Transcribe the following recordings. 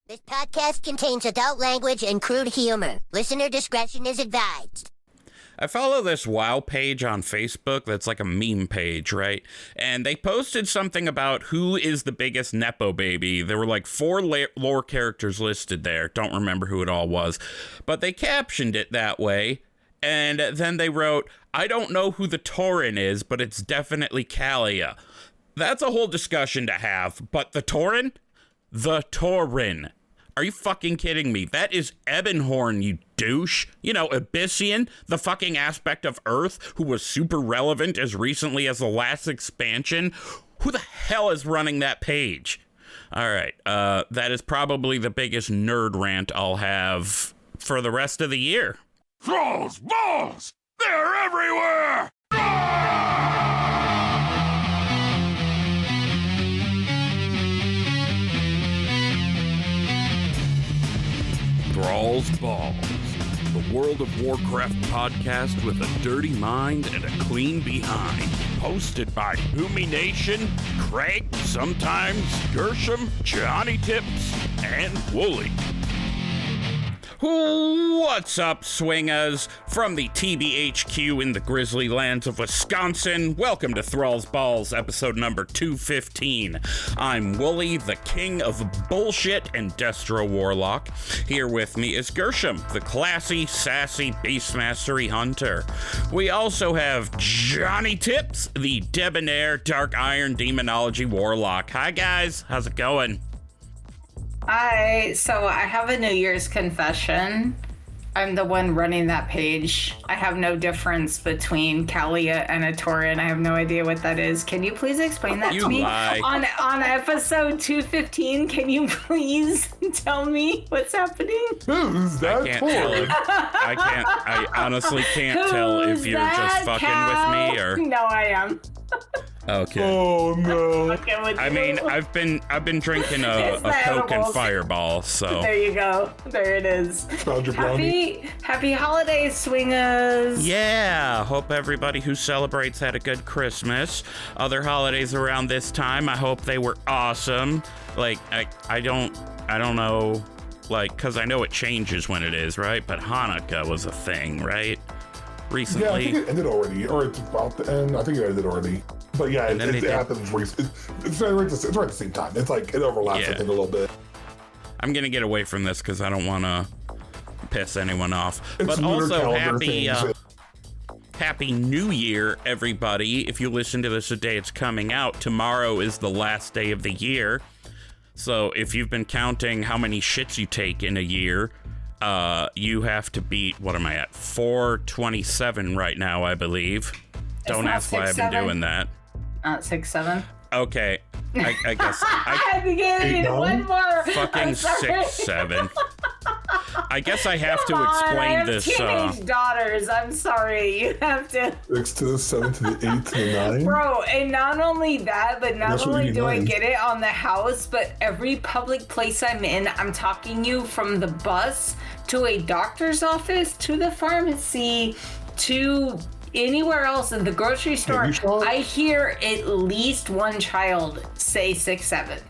This podcast contains adult language and crude humor. Listener discretion is advised. I follow this WoW page on Facebook that's like a meme page, right? And they posted something about who is the biggest Nepo baby. There were like 4 lore characters listed there. Don't remember who it all was. But they captioned it that way. And then they wrote, I don't know who the Tauren is, but it's definitely Kalia. That's a whole discussion to have. But the Tauren? The Tauren. Are you fucking kidding me? That is Ebonhorn, you douche. You know, Abyssian, the fucking aspect of Earth, who was super relevant as recently as the last expansion. Who the hell is running that page? All right, that is probably the biggest nerd rant I'll have for the rest of the year. Thrall's balls! They're everywhere! Thrall's Balls, the World of Warcraft podcast with a dirty mind and a clean behind. Hosted by Humi Nation, Craig, sometimes Gershom, Johnnie Tips, and Wooly. What's up, swingaz? From the TBHQ in the grizzly lands of Wisconsin, welcome to Thrall's Balls, episode number 215. I'm Wooly, the king of bullshit and Destro Warlock. Here with me is Gershom, the classy, sassy Beastmastery Hunter. We also have Johnnie Tips, the debonair Dark Iron Demonology Warlock. Hi guys, how's it going? Hi, so I have a New Year's confession. I'm the one running that page. I have no difference between Kalia and a Tauren. I have no idea what that is. Can you please explain that to me? On episode 215, can you please tell me what's happening? Who's that Tauren? I honestly can't tell if you're just fucking with me or... No, I am. Okay. Oh no. I mean, I've been drinking a Coke and Fireball, so there you go. There it is. Found your brownie. Happy holidays, swingers. Yeah, hope everybody who celebrates had a good Christmas. Other holidays around this time, I hope they were awesome. Like I don't know, like, cause I know it changes when it is, right? But Hanukkah was a thing, right? Recently. Yeah, I think it ended already, or it's about to end. I think it ended already. But yeah, it happens. It's right at the same time. It's like it overlaps, I think, a little bit. I'm gonna get away from this because I don't want to piss anyone off. It's but also happy New Year, everybody! If you listen to this the day it's coming out, tomorrow is the last day of the year. So if you've been counting how many shits you take in a year, you have to beat, what am I at? 427 right now, I believe. Don't ask why I've been doing that. Not 6'7". Okay, I guess I had to get it one more. Fucking 6'7". I guess I have to explain this. Teenage daughters. I'm sorry. You have to. 6 to the 7 to the 8 to the 9. Bro, and not only that, but not only do I get it on the house, but every public place I'm in, I'm talking you from the bus to a doctor's office to the pharmacy to anywhere else in the grocery store. I hear at least one child say 6'7",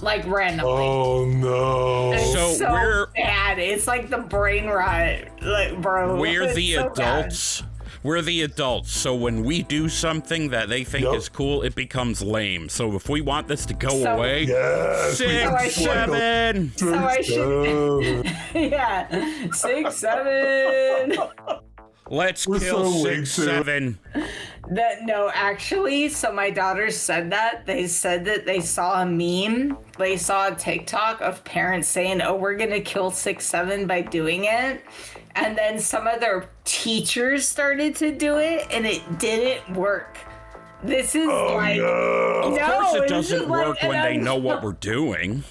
like randomly. Oh no! It's so we're bad. It's like the brain rot, like, bro. We're the adults. Bad. We're the adults. So when we do something that they think is cool, it becomes lame. So if we want this to go away, yes, 6'7". So I should, yeah, 6'7". Let's kill 6'7". No, actually, so my daughters said that. They said that they saw a meme. They saw a TikTok of parents saying, oh, we're going to kill 6'7" by doing it. And then some of their teachers started to do it, and it didn't work. This is Of course it doesn't work when they know what we're doing.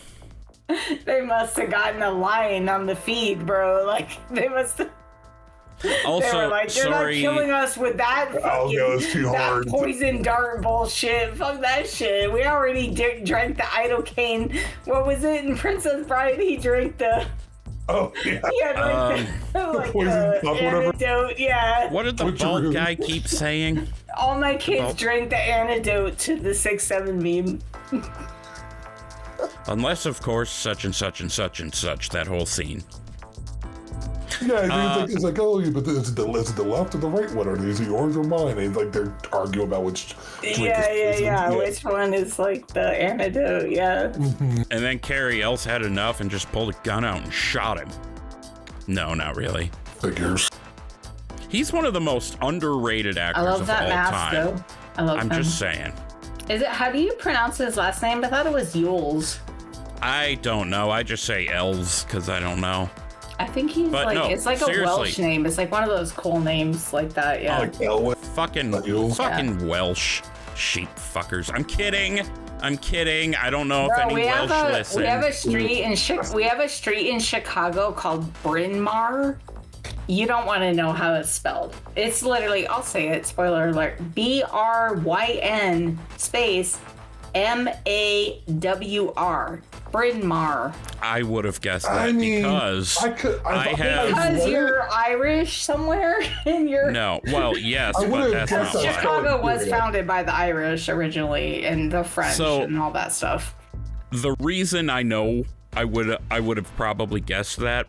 They must have gotten a line on the feed, bro. Like, they must have... Also, they were like, you're not killing us with that fucking poison dart bullshit. Fuck that shit. We already drank the Idocane. What was it in Princess Bride? He drank the... Oh, yeah. He had like poison cup, antidote, yeah. What did the bald guy keep saying? All my kids drank the antidote to the 6'7" meme. Unless, of course, such and such and such and such, that whole scene. Yeah, it's like, oh, but is it the left or the right one? Or is it yours or mine? And like they're arguing about which. Which one is like the antidote? Yeah. Mm-hmm. And then Carrie else had enough and just pulled a gun out and shot him. No, not really. Figures. He's one of the most underrated actors I love of that all mask, time. though. I love him. I'm just saying. Is it? How do you pronounce his last name? I thought it was Yules. I don't know. I just say Els because I don't know. I think he's it's like seriously. A Welsh name. It's like one of those cool names like that. Yeah. Like Elwyn. Fucking Welsh sheep fuckers. I'm kidding. I don't know if any Welsh listen. We have a street in Chicago called Bryn Mawr. You don't want to know how it's spelled. It's literally, I'll say it, spoiler alert, BRYN space MAWR. Bryn Mawr. I would have guessed that because because you're Irish somewhere in your. No, well, yes, but that's not why. Chicago was founded by the Irish originally, and the French and all that stuff. The reason I know I would have probably guessed that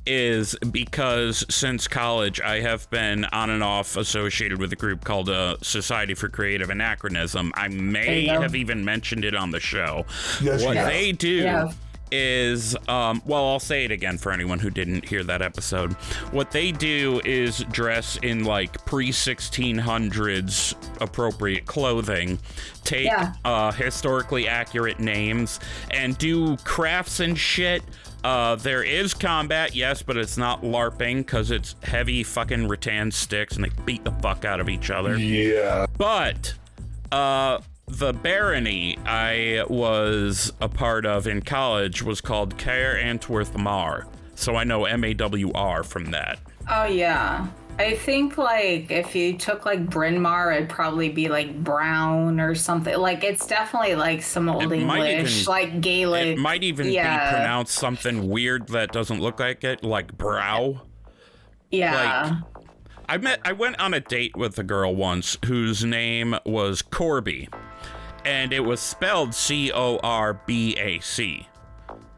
is because since college I have been on and off associated with a group called Society for Creative Anachronism. I may have even mentioned it on the show. Yes, what they do is, I'll say it again for anyone who didn't hear that episode. What they do is dress in like pre-1600s appropriate clothing, take historically accurate names, and do crafts and shit. There is combat, yes, but it's not LARPing because it's heavy fucking rattan sticks and they beat the fuck out of each other. Yeah. But, the barony I was a part of in college was called Caer Antwerth Mar. So I know MAWR from that. Oh, yeah. I think, like, if you took, like, Bryn Mawr, it'd probably be, like, brown or something. Like, it's definitely, like, some old English, like, Gaelic. It might even be pronounced something weird that doesn't look like it, like brow. Yeah. Like, I went on a date with a girl once whose name was Corby, and it was spelled Corbac.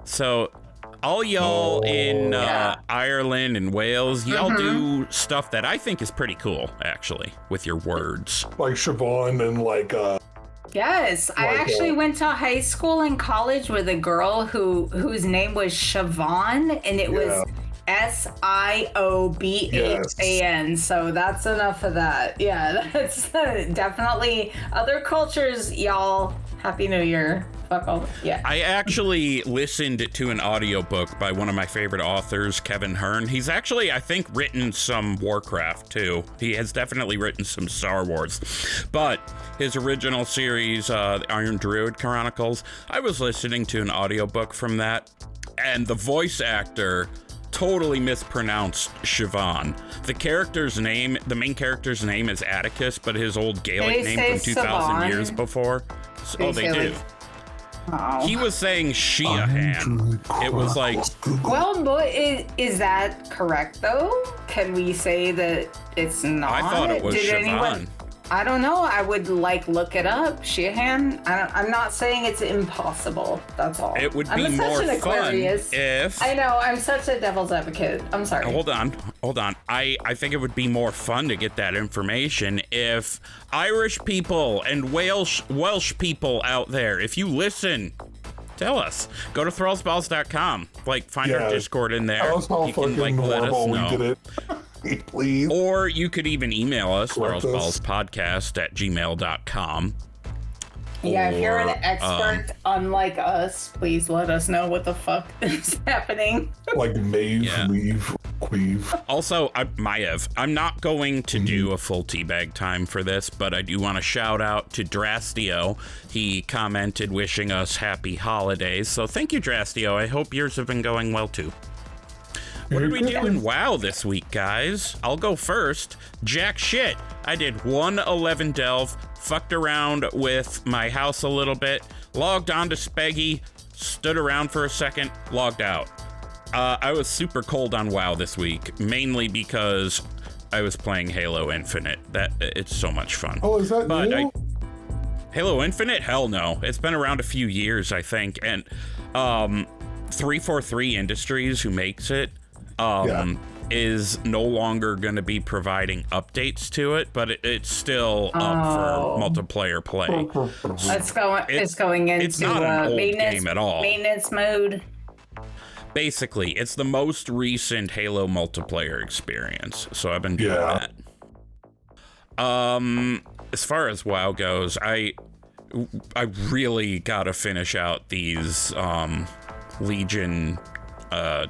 So all y'all in Ireland and Wales, y'all do stuff that I think is pretty cool, actually, with your words. Like Siobhan and like... Yes, I actually went to high school and college with a girl whose name was Siobhan, and it was SIOBHAN. So that's enough of that. Yeah, that's definitely other cultures, y'all. Happy New Year. Fuck all. Yeah. I actually listened to an audiobook by one of my favorite authors, Kevin Hearn. He's actually, I think, written some Warcraft too. He has definitely written some Star Wars. But his original series, the Iron Druid Chronicles, I was listening to an audiobook from that, and the voice actor totally mispronounced Siobhan. The main character's name is Atticus, but his old Gaelic name from 2,000 years before. They do. Oh. He was saying Sheahan. It was like... Well, is that correct, though? Can we say that it's not? I thought it was Siobhan. I don't know. I would look it up. Sheahan. I'm not saying it's impossible. That's all. It would be more fun if... I know. I'm such a devil's advocate. I'm sorry. Hold on. I think it would be more fun to get that information if Irish people and Welsh people out there, if you listen, tell us. Go to thrallsballs.com. Find our Discord in there. You can let us know. Please. Or you could even email us, ThrallsBallsPodcast@gmail.com. Yeah, if you're an expert unlike us, please let us know what the fuck is happening. Like Maeve, Queeve. Also, Maev, I'm not going to do a full teabag time for this, but I do want to shout out to Drastio. He commented wishing us happy holidays. So thank you, Drastio. I hope yours have been going well, too. What did we do in WoW this week, guys? I'll go first. Jack shit. I did 111 delve, fucked around with my house a little bit, logged on to Speggy, stood around for a second, logged out. I was super cold on WoW this week, mainly because I was playing Halo Infinite. It's so much fun. Oh, is that new? Halo Infinite? Hell no. It's been around a few years, I think. And 343 Industries, who makes it, is no longer going to be providing updates to it, but it's still up for multiplayer play. It's going into it's not an old game at all. Maintenance mode. Basically, it's the most recent Halo multiplayer experience, so I've been doing that. As far as WoW goes, I really gotta finish out these Legion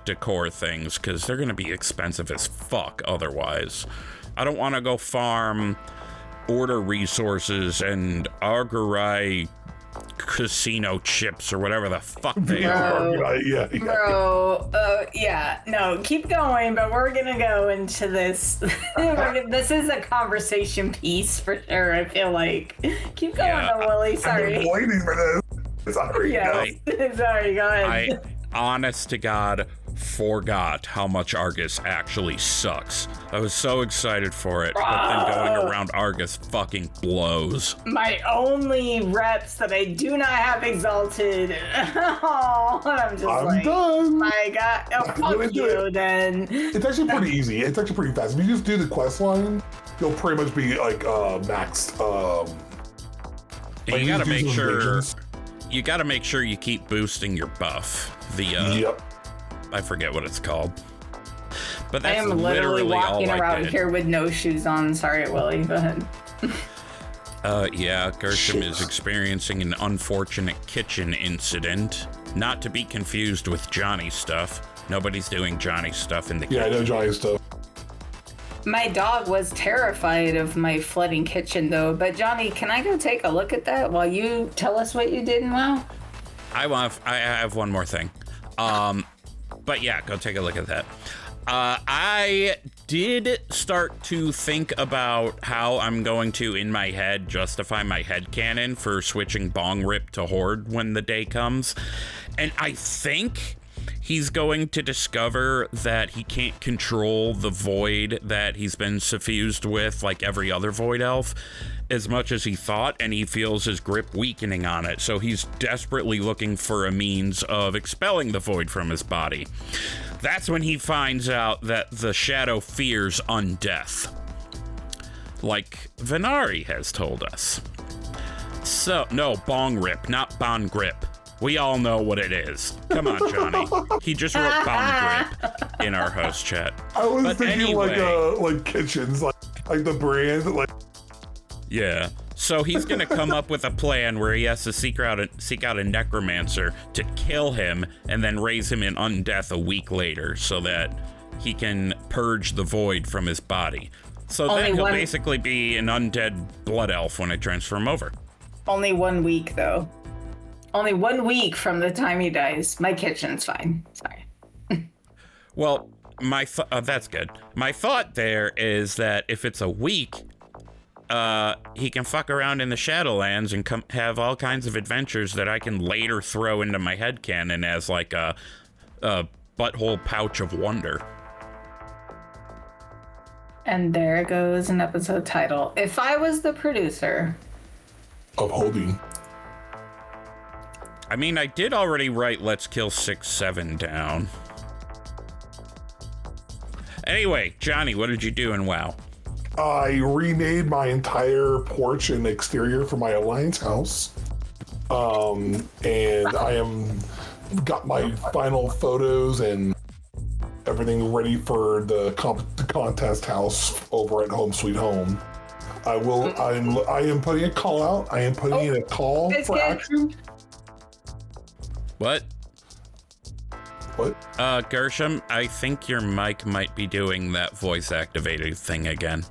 decor things, because they're gonna be expensive as fuck otherwise. I don't want to go farm order reresources and Argyrai casino chips or whatever the fuck they are. No, keep going, but we're gonna go into this. This is a conversation piece for sure, I feel like. Keep going, Willie. Sorry. I've been waiting for this. Sorry. Sorry, go ahead. I, honest to God, forgot how much Argus actually sucks. I was so excited for it, but then going around Argus fucking blows. My only reps that I do not have exalted. I'm done. My God. Oh, fuck you, then. It's actually pretty easy. It's actually pretty fast. If you just do the quest line, you'll pretty much be like maxed. You gotta make sure. You gotta make sure you keep boosting your buff. I forget what it's called. But that's I am literally walking all around here with no shoes on. Sorry, Willie. Go ahead. Gershom is experiencing an unfortunate kitchen incident. Not to be confused with Johnny stuff. Nobody's doing Johnny stuff in the kitchen. Yeah, I know Johnny stuff. My dog was terrified of my flooding kitchen, though. But Johnny, can I go take a look at that while you tell us what you did in WoW? I have one more thing. But yeah, go take a look at that. I did start to think about how I'm going to, in my head, justify my headcanon for switching Bong Rip to Horde when the day comes. And I think he's going to discover that he can't control the void that he's been suffused with like every other void elf as much as he thought, and he feels his grip weakening on it. So he's desperately looking for a means of expelling the void from his body. That's when he finds out that the shadow fears undeath, like Venari has told us. So, no, Bong Rip, not Bon Grip. We all know what it is. Come on, Johnny. He just wrote Bon Grip in our host chat. I was thinking like kitchens, like the brand, like. Yeah. So he's gonna come up with a plan where he has to seek out a necromancer to kill him and then raise him in undeath a week later, so that he can purge the void from his body. So then he'll basically be an undead blood elf when I transfer him over. Only 1 week, though. Only 1 week from the time he dies. My kitchen's fine. Sorry. Well, that's good. My thought there is that if it's a week, he can fuck around in the Shadowlands and have all kinds of adventures that I can later throw into my headcanon as like a butthole pouch of wonder. And there goes an episode title. If I was the producer of Holding. I mean, I did already write Let's Kill 6-7 down. Anyway, Johnny, what did you do in WoW? I remade my entire porch and exterior for my Alliance house. And I got my final photos and everything ready for the contest house over at Home Sweet Home. I am putting a call out. I am putting in a call for action. What? What? Gershom, I think your mic might be doing that voice activated thing again.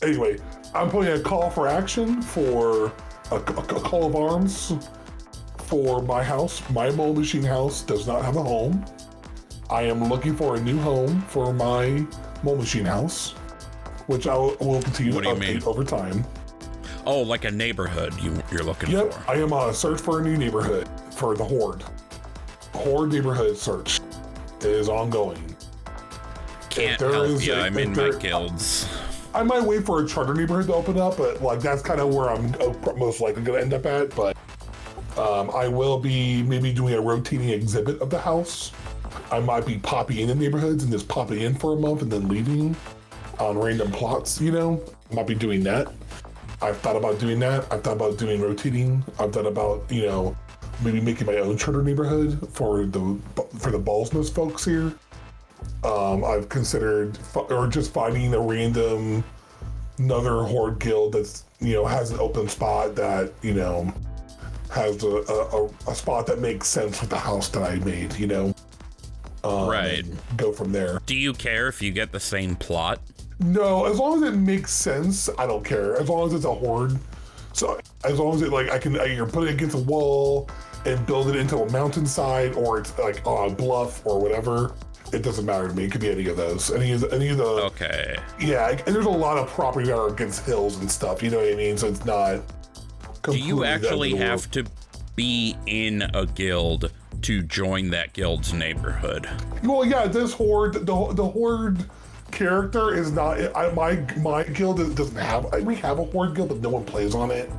Anyway, I'm putting a call for action for a call of arms for my house. My mole machine house does not have a home. I am looking for a new home for my mole machine house, which I will continue to update over time. Oh, like a neighborhood you're looking for. Yep, I am on a search for a new neighborhood for the Horde. Horde neighborhood search is ongoing. Can't help you, I'm in my guilds. I might wait for a charter neighborhood to open up, but like that's kind of where I'm most likely going to end up at. But I will be maybe doing a rotating exhibit of the house. I might be popping in the neighborhoods and just popping in for a month and then leaving on random plots, you know? I might be doing that. I've thought about doing that. I've thought about doing rotating. I've thought about, you know, maybe making my own charter neighborhood for the Ballsmas folks here. I've considered or just finding a random another horde guild that's, you know, has an open spot that, you know, has a spot that makes sense with the house that I made, you know. Right. Go from there. Do you care if you get the same plot? No, as long as it makes sense, I don't care. As long as it's a horde. So as long as it like I can either put it against a wall and build it into a mountainside, or it's like on a bluff or whatever. It doesn't matter to me. It could be any of those. Any of the. Okay. Yeah, and there's a lot of property that are against hills and stuff. You know what I mean? So it's not. Do you actually have to be in a guild to join that guild's neighborhood? Well, yeah. This horde, the horde character is not. My guild doesn't have. We have a horde guild, but no one plays on it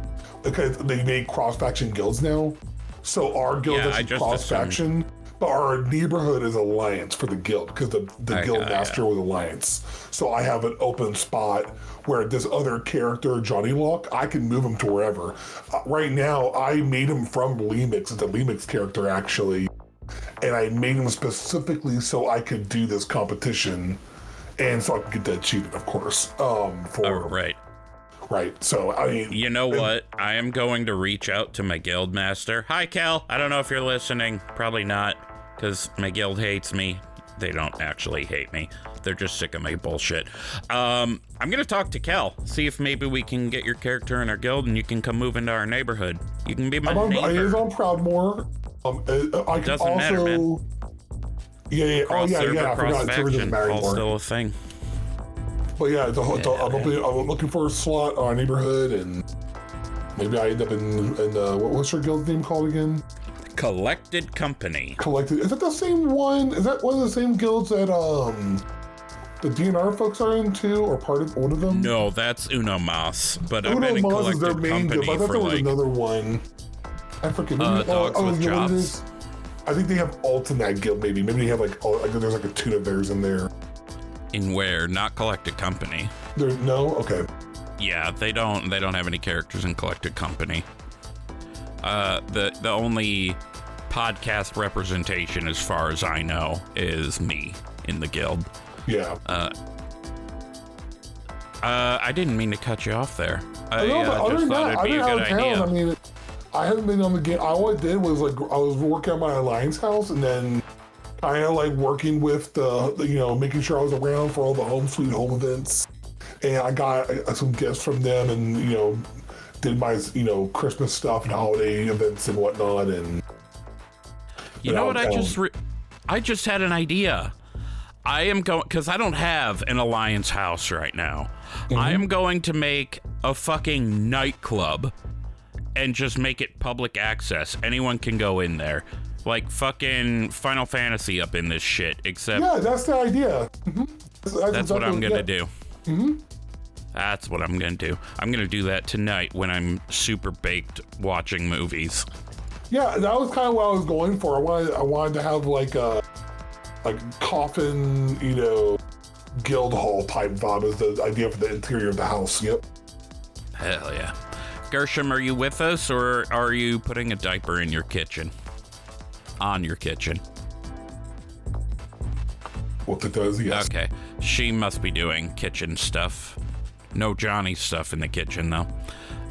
because they made cross faction guilds now. So our guild is cross faction. But our neighborhood is alliance for the guild because the guild master was alliance. So I have an open spot where this other character, Johnnie Lock, I can move him to wherever. Right now, I made him from Lemix. It's a Lemix character actually, and I made him specifically so I could do this competition, and so I could get the achievement, of course. Right. So I mean, you know what? I am going to reach out to my guild master. Hi, Cal. I don't know if you're listening. Probably not, because my guild hates me. They don't actually hate me. They're just sick of my bullshit. I'm gonna talk to Cal, see if maybe we can get your character in our guild and you can come move into our neighborhood. You can be my neighbor. I is on Proudmoore. I can Doesn't also. matter, man. Yeah. Cross server, I forgot. Server doesn't matter all anymore. still a thing. But yeah, I'm looking for a slot on our neighborhood, and maybe I end up in what's your guild name called again? Collected Company. Collected. Is that the same one? Is that one of the same guilds that the DNR folks are in too, or part of one of them? No, that's Uno Mas. But Uno I've been in Mas Collected is their main Company guild. I thought for there was like another one. I forget. Dogs with you know what it Chops. is? I think they have alt in that guild. Maybe they have like there's like a toon of theirs in there. in where, not Collected Company. No? Okay. Yeah, they don't have any characters in Collected Company. The only podcast representation, as far as I know, is me in the guild. Yeah. I didn't mean to cut you off there. I just thought it'd be a good idea. I mean, I haven't been on the game. All I did was like I was working on my alliance house, and then kind of like working with the making sure I was around for all the home sweet home events, and I got some gifts from them, and did my Christmas stuff and holiday events and whatnot, and you know what? I just had an idea. I am going, because I don't have an alliance house right now. Mm-hmm. I am going to make a fucking nightclub and just make it public access. Anyone can go in there. Like fucking Final Fantasy up in this shit, except... Yeah, that's the idea. Mm-hmm. That's what I'm going to do. Mm-hmm. That's what I'm going to do. I'm going to do that tonight when I'm super baked watching movies. Yeah, that was kind of what I was going for. I wanted to have like a coffin, guild hall type vibe is the idea for the interior of the house. Yep. Hell yeah. Gershom, are you with us, or are you putting a diaper in your kitchen? On your kitchen? What it does, yes. Okay. She must be doing kitchen stuff. No Johnny stuff in the kitchen, though.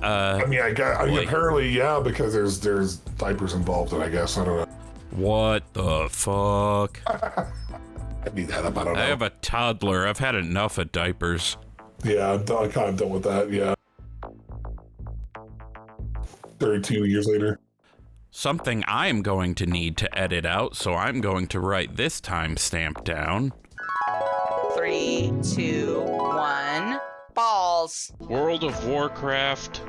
I mean, apparently, yeah, because there's diapers involved, and I guess, I don't know. What the fuck? I need that up, I don't know. I have a toddler. I've had enough of diapers. Yeah, I'm kind of done with that, yeah. 32 years later. Something I'm going to need to edit out, so I'm going to write this timestamp down. 3, 2, 1. balls. World of Warcraft,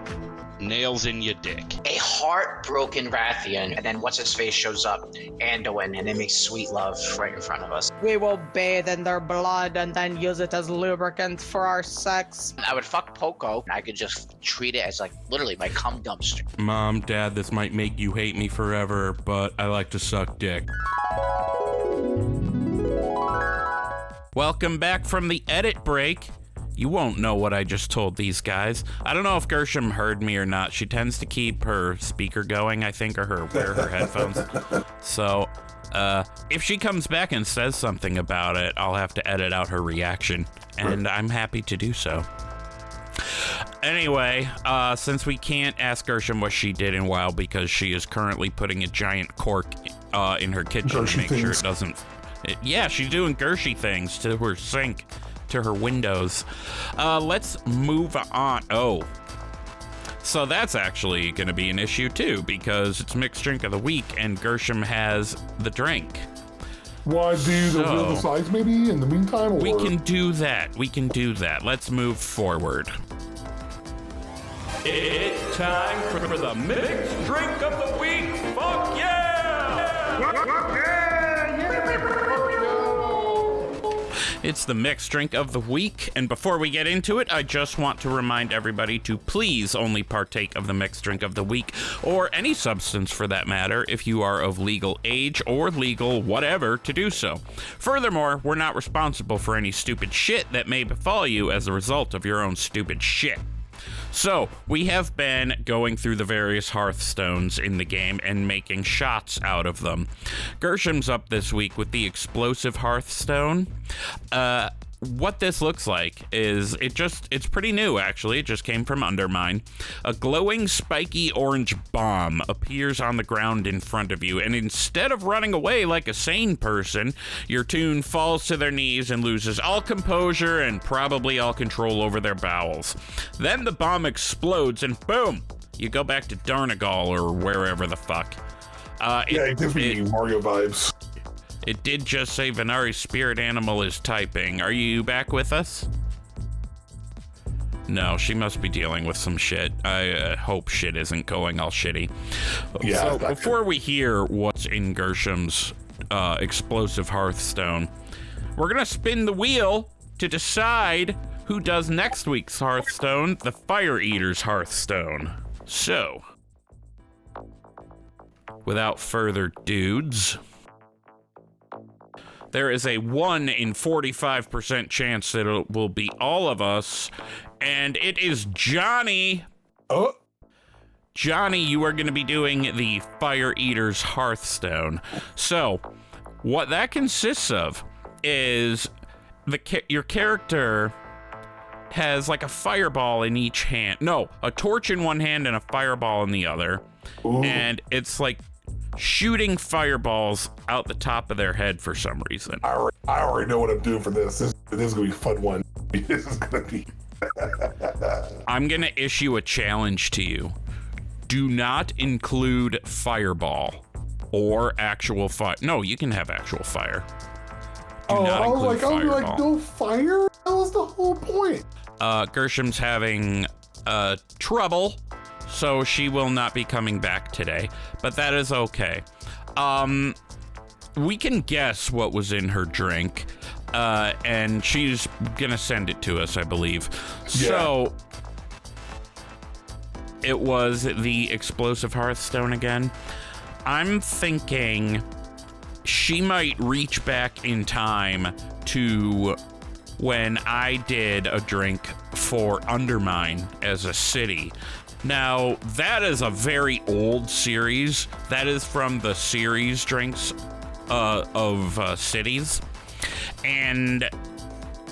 nails in your dick. A heartbroken Rathian, and then what's-his-face shows up, Anduin, and they make sweet love right in front of us. We will bathe in their blood and then use it as lubricant for our sex. I would fuck Poco, and I could just treat it as, like, literally my cum dumpster. Mom, Dad, this might make you hate me forever, but I like to suck dick. Welcome back from the edit break. You won't know what I just told these guys. I don't know if Gershom heard me or not. She tends to keep her speaker going, I think, or wear her headphones. So, if she comes back and says something about it, I'll have to edit out her reaction, and I'm happy to do so. Anyway, since we can't ask Gershom what she did in WoW because she is currently putting a giant cork in her kitchen to make sure it doesn't... yeah, she's doing Gershy things to her sink, to her windows. Let's move on. Oh, so that's actually going to be an issue too, because it's mixed drink of the week and Gershom has the drink. Want to do the wheel of the sides maybe in the meantime? Or? We can do that. We can do that. Let's move forward. It's time for the mixed drink of the week. Fuck yeah! It's the mixed drink of the week, and before we get into it, I just want to remind everybody to please only partake of the mixed drink of the week, or any substance for that matter, if you are of legal age or legal whatever to do so. Furthermore, we're not responsible for any stupid shit that may befall you as a result of your own stupid shit. So, we have been going through the various Hearthstones in the game and making shots out of them. Gershom's up this week with the explosive Hearthstone. What this looks like is, it's pretty new actually, it just came from Undermine. A glowing spiky orange bomb appears on the ground in front of you, and instead of running away like a sane person, your toon falls to their knees and loses all composure and probably all control over their bowels. Then the bomb explodes and boom, you go back to Dornogal or wherever the fuck. It gives me Mario vibes. It did just say Venari's spirit animal is typing. Are you back with us? No, she must be dealing with some shit. I hope shit isn't going all shitty. Yeah, so before we hear what's in Gershom's explosive Hearthstone, we're gonna spin the wheel to decide who does next week's Hearthstone, the Fire Eater's Hearthstone. So, without further dudes, there is a 1 in 45% chance that it will be all of us, and it is Johnnie. Oh. Johnnie, you are going to be doing the Fire Eater's Hearthstone. So, what that consists of is your character has like a fireball in each hand. No, a torch in one hand and a fireball in the other. Ooh. And it's like shooting fireballs out the top of their head for some reason. I already know what I'm doing for this. This is gonna be a fun one. This is gonna be. I'm gonna issue a challenge to you. Do not include fireball or actual fire. No, you can have actual fire. I was like, no fire? That was the whole point. Gershom's having trouble, so she will not be coming back today, but that is okay. We can guess what was in her drink, and she's gonna send it to us, I believe. Yeah. So, it was the explosive Hearthstone again. I'm thinking she might reach back in time to when I did a drink for Undermine as a city. Now, that is a very old series. That is from the series drinks of cities. And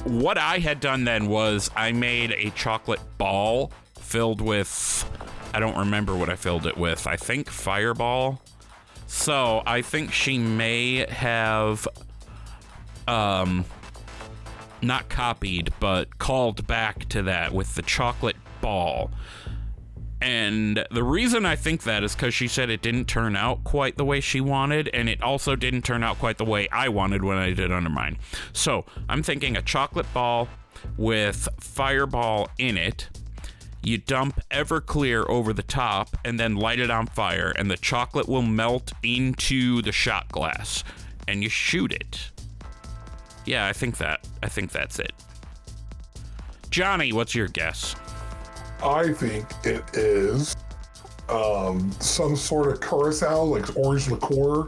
what I had done then was I made a chocolate ball filled with, I don't remember what I filled it with. I think Fireball. So I think she may have not copied, but called back to that with the chocolate ball. And the reason I think that is because she said it didn't turn out quite the way she wanted, and it also didn't turn out quite the way I wanted when I did Undermine. So I'm thinking a chocolate ball with Fireball in it. You dump Everclear over the top and then light it on fire, and the chocolate will melt into the shot glass, and you shoot it. Yeah, I think that's it. Johnny, what's your guess? I think it is some sort of curacao, like orange liqueur,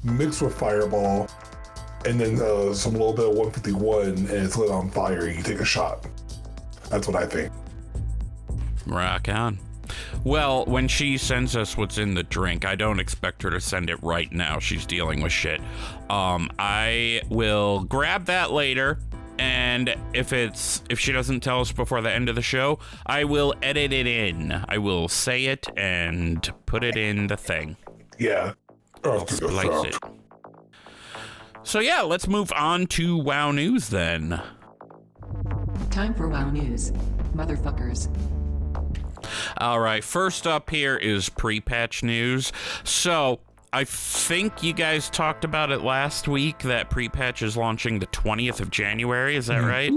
mixed with Fireball, and then some little bit of 151, and it's lit on fire. You take a shot. That's what I think. Rock on. Well, when she sends us what's in the drink, I don't expect her to send it right now. She's dealing with shit. I will grab that later, and if she doesn't tell us before the end of the show, I will edit it in. I will say it and put it in the thing. Yeah. Splice it. So yeah, let's move on to WoW News then. Time for WoW News, motherfuckers. All right, first up here is pre-patch news. So I think you guys talked about it last week that pre-patch is launching the 20th of January. Is that right?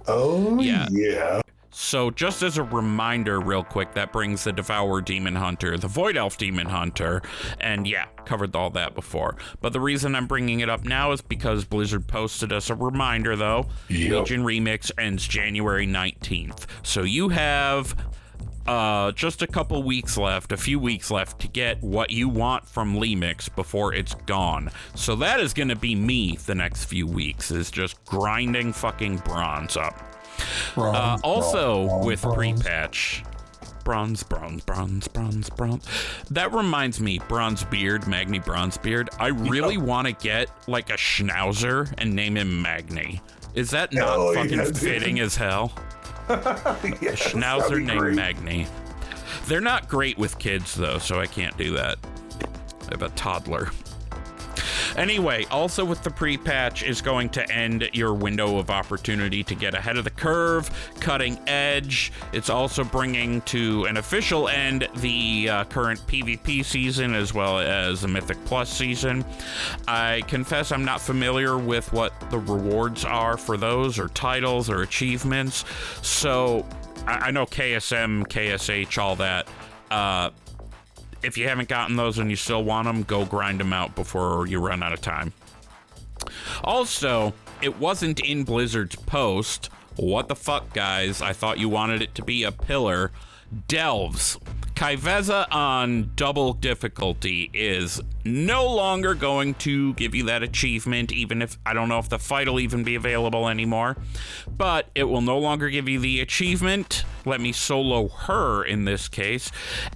Oh, yeah. So just as a reminder real quick, that brings the Devour Demon Hunter, the Void Elf Demon Hunter, and yeah, covered all that before. But the reason I'm bringing it up now is because Blizzard posted us a reminder, though. Yep. Legion Remix ends January 19th. So you have just a few weeks left to get what you want from Lemix before it's gone. So that is going to be me the next few weeks, is just grinding fucking bronze up. Also with pre-patch, bronze. That reminds me, Bronzebeard, Magni Bronzebeard. I really want to get like a Schnauzer and name him Magni. Is that not fucking fitting as hell? Yes, Schnauzer named Magni. They're not great with kids though, so I can't do that. I have a toddler. Anyway, also with the pre-patch is going to end your window of opportunity to get ahead of the curve, cutting edge. It's also bringing to an official end the current PvP season as well as the Mythic Plus season. I confess I'm not familiar with what the rewards are for those, or titles, or achievements. So I know KSM, KSH, all that. If you haven't gotten those and you still want them, go grind them out before you run out of time. Also, it wasn't in Blizzard's post. What the fuck, guys? I thought you wanted it to be a pillar. Delves. Kaiveza on double difficulty is no longer going to give you that achievement, even if I don't know if the fight will even be available anymore, but it will no longer give you the achievement. Let me solo her in this case,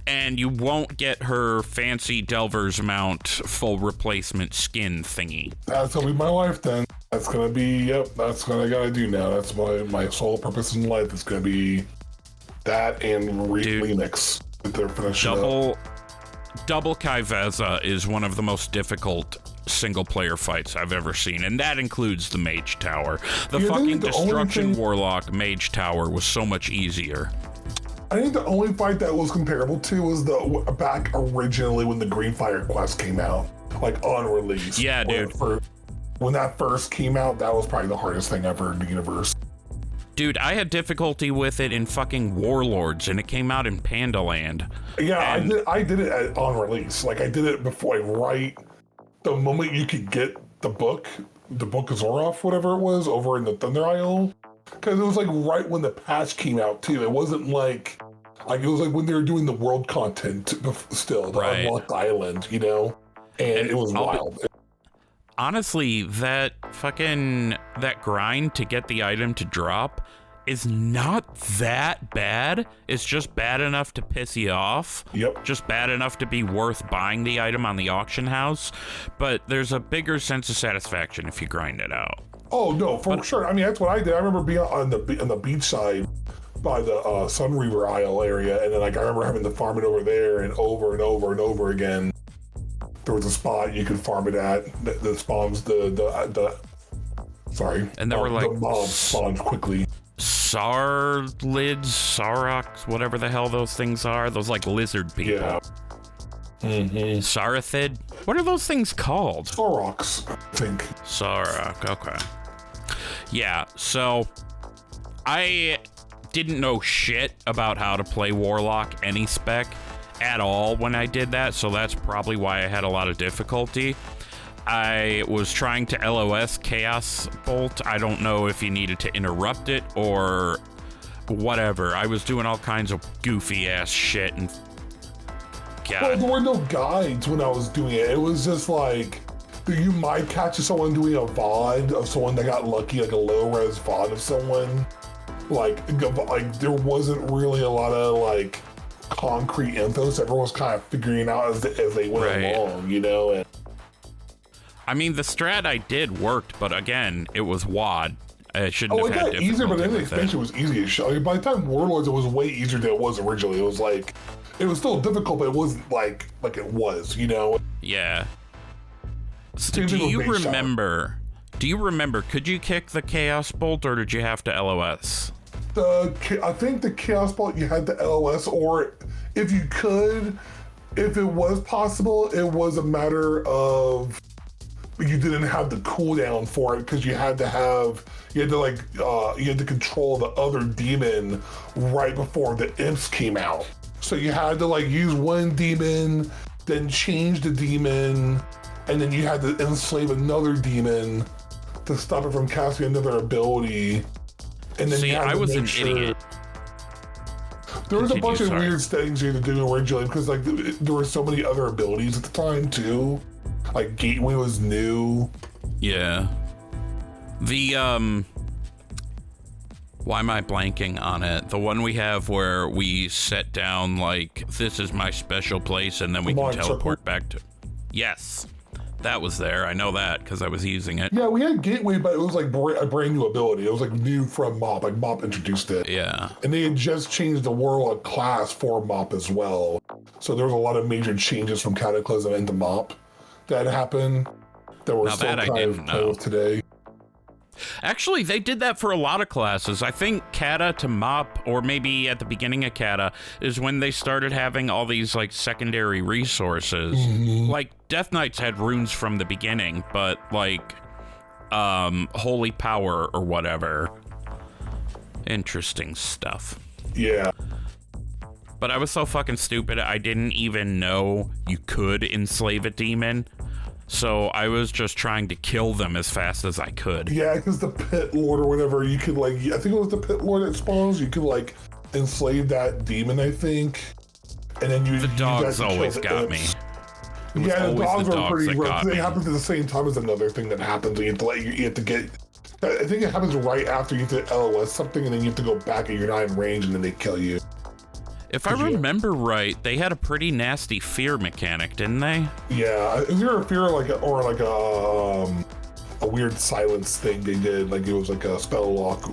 and you won't get her fancy Delver's mount full replacement skin thingy. That's gonna be my life then. That's gonna be, that's what I gotta do now. That's my sole purpose in life is gonna be that and Remix. Double Kaiveza is one of the most difficult single-player fights I've ever seen, and that includes the Mage Tower. The fucking Destruction Warlock Mage Tower was so much easier. I think the only fight that was comparable to was the back originally when the Greenfire quest came out, like on release. Yeah, dude. When that first came out, that was probably the hardest thing ever in the universe. Dude, I had difficulty with it in fucking Warlords, and it came out in Pandaland. Yeah, and I did it on release. Like, I did it before, right the moment you could get the book of Zoroth, whatever it was, over in the Thunder Isle. Because it was like right when the patch came out, too. It wasn't like it was like when they were doing the world content still, the Unlocked Island, you know? And it was wild. Honestly, that grind to get the item to drop is not that bad. It's just bad enough to piss you off. Yep. Just bad enough to be worth buying the item on the auction house. But there's a bigger sense of satisfaction if you grind it out. Oh, no, for sure. I mean, that's what I did. I remember being on the beach side by the Sunreaver Isle area, and then I remember having to farm it over there and over and over and over again. There was a spot you could farm it at that spawns and there were like the mobs spawned quickly. Sarlids, Saroks, whatever the hell those things are. Those like lizard people. Yeah. Mm-hmm. Sarathid? What are those things called? Saroks, I think. Sarok, okay. Yeah, so I didn't know shit about how to play Warlock any spec at all when I did that, so that's probably why I had a lot of difficulty. I was trying to LOS Chaos Bolt. I don't know if you needed to interrupt it or whatever. I was doing all kinds of goofy ass shit and God. Well, there were no guides when I was doing it. It was just like you might catch someone doing a VOD of someone that got lucky, like a low-res VOD of someone. Like there wasn't really a lot of like concrete info, so everyone was kind of figuring out as they went along, you know. And I mean, the strat I did worked, but again, it was WAD. I shouldn't have had difficulty easier, but then the with expansion was easy as shit. I mean, by the time Warlords, it was way easier than it was originally. It was like, it was still difficult, but it wasn't like it was, you know? Yeah. So do you remember, could you kick the Chaos Bolt, or did you have to LOS? I think the Chaos Bolt, you had to LOS, or if you could, if it was possible, it was a matter of you didn't have the cooldown for it, because you had to control the other demon right before the imps came out. So you had to like use one demon, then change the demon, and then you had to enslave another demon to stop it from casting another ability. And then see, I was an idiot. There was a bunch of weird things you had to do originally, because like there were so many other abilities at the time too. Like Gateway was new. Yeah. The why am I blanking on it? The one we have where we set down like, this is my special place, and then we can teleport back to. Yes, that was there. I know that because I was using it. Yeah, we had Gateway, but it was like a brand new ability. It was like new from Mop. Like Mop introduced it. Yeah. And they had just changed the Warlock class for Mop as well. So there was a lot of major changes from Cataclysm into Mop that happened that were still kind of played with today. Actually, they did that for a lot of classes. I think Kata to Mop, or maybe at the beginning of Kata, is when they started having all these like secondary resources. Like Death Knights had runes from the beginning, but like Holy Power or whatever. Interesting stuff. Yeah. But I was so fucking stupid, I didn't even know you could enslave a demon. So I was just trying to kill them as fast as I could. Yeah, because the Pit Lord or whatever, you could like, I think it was the Pit Lord that spawns, you could like enslave that demon, I think. And then the dogs always got me. Yeah, the dogs are pretty rough. They happen at the same time as another thing that happens. You have to get, I think it happens right after you have to LOS something, and then you have to go back and you're not in range, and then they kill you. If I remember right, they had a pretty nasty fear mechanic, didn't they? Yeah, is there a fear or a weird silence thing they did? Like it was like a spell lock.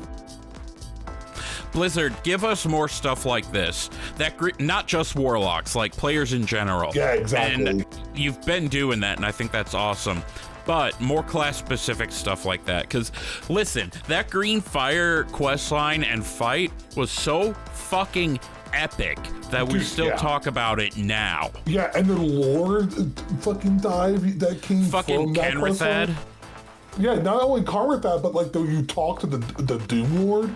Blizzard, give us more stuff like this. Not just warlocks, like players in general. Yeah, exactly. And you've been doing that, and I think that's awesome. But more class-specific stuff like that. Because, listen, that Green Fire questline and fight was so fucking epic that we still talk about it now. Yeah, and the lore fucking dive that came fucking from that Kenrithad. Yeah, not only Kenrithad, but like you talk to the Doom Lord,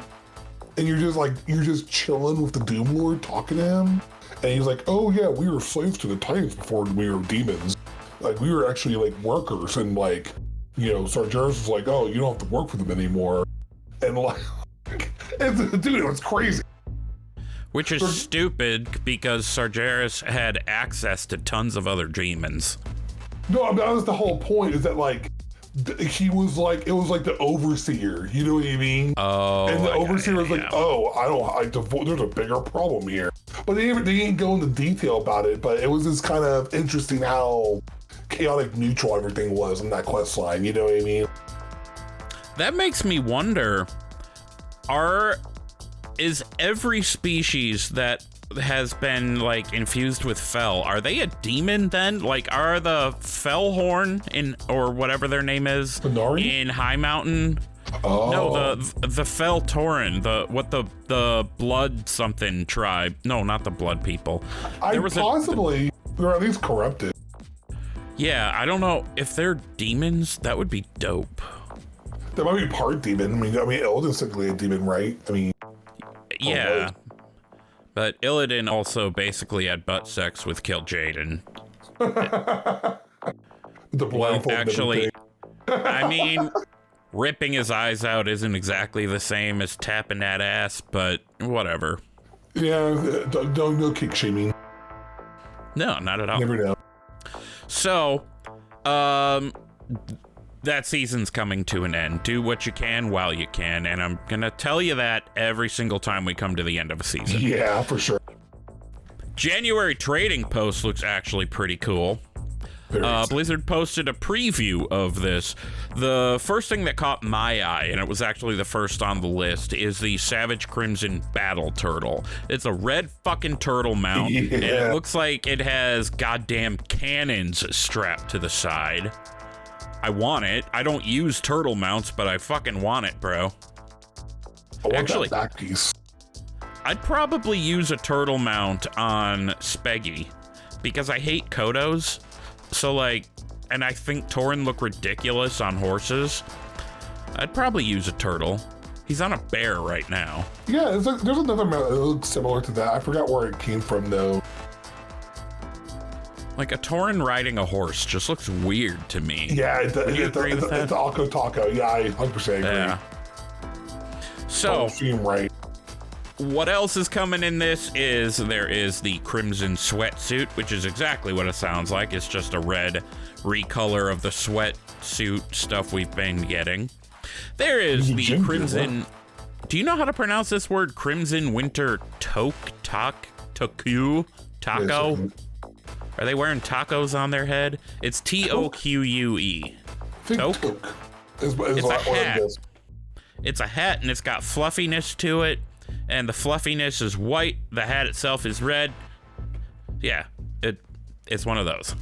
and you're just chilling with the Doom Lord, talking to him, and he's like, "Oh yeah, we were slaves to the Titans before we were demons. Like we were actually like workers, and like, you know, Sargeras was like, oh, you don't have to work for them anymore," and like, dude, it was crazy. Which is stupid because Sargeras had access to tons of other demons. No, I mean, that was the whole point, is that like, he was like, it was like the overseer, you know what I mean? Oh. And the overseer was like, oh, there's a bigger problem here. But they didn't go into detail about it, but it was just kind of interesting how chaotic neutral everything was in that quest line, you know what I mean? That makes me wonder, is every species that has been like infused with Fel, are they a demon then? Like, are the Felhorn or whatever their name is in High Mountain? Oh. No, the Fel Tauren, the blood something tribe. No, not the blood people. They're at least corrupted. Yeah, I don't know if they're demons. That would be dope. That might be part demon. I mean, Illidan's technically a demon, right? I mean, yeah. But Illidan also basically had butt sex with Kill Jaden. Well, actually, I mean, ripping his eyes out isn't exactly the same as tapping that ass, but whatever. Yeah, no kick shaming. No, not at all. Never know. So, that season's coming to an end. Do what you can while you can, and I'm gonna tell you that every single time we come to the end of a season. Yeah, for sure. January trading post looks actually pretty cool. Blizzard posted a preview of this. The first thing that caught my eye, and it was actually the first on the list, is the Savage Crimson Battle Turtle. It's a red fucking turtle mount, and it looks like it has goddamn cannons strapped to the side. I want it. I don't use turtle mounts, but I fucking want it, bro. I want Actually, that back piece. I'd probably use a turtle mount on Speggy, because I hate Kodos. So, like, and I think Tauren look ridiculous on horses. I'd probably use a turtle. He's on a bear right now. Yeah, there's another mount that looks similar to that. I forgot where it came from, though. Like, a Tauren riding a horse just looks weird to me. Yeah, Would you agree with that? It's Alco Taco. Yeah, I 100% agree. Yeah. So, right. what else is coming in this is there is the Crimson Sweatsuit, which is exactly what it sounds like. It's just a red recolor of the sweatsuit stuff we've been getting. There is the Crimson... Do you know how to pronounce this word? Crimson Winter Toku? Taco? Are they wearing tacos on their head? It's Toque. Toque? It's a hat. It's a hat, and it's got fluffiness to it. And the fluffiness is white. The hat itself is red. Yeah, it's one of those.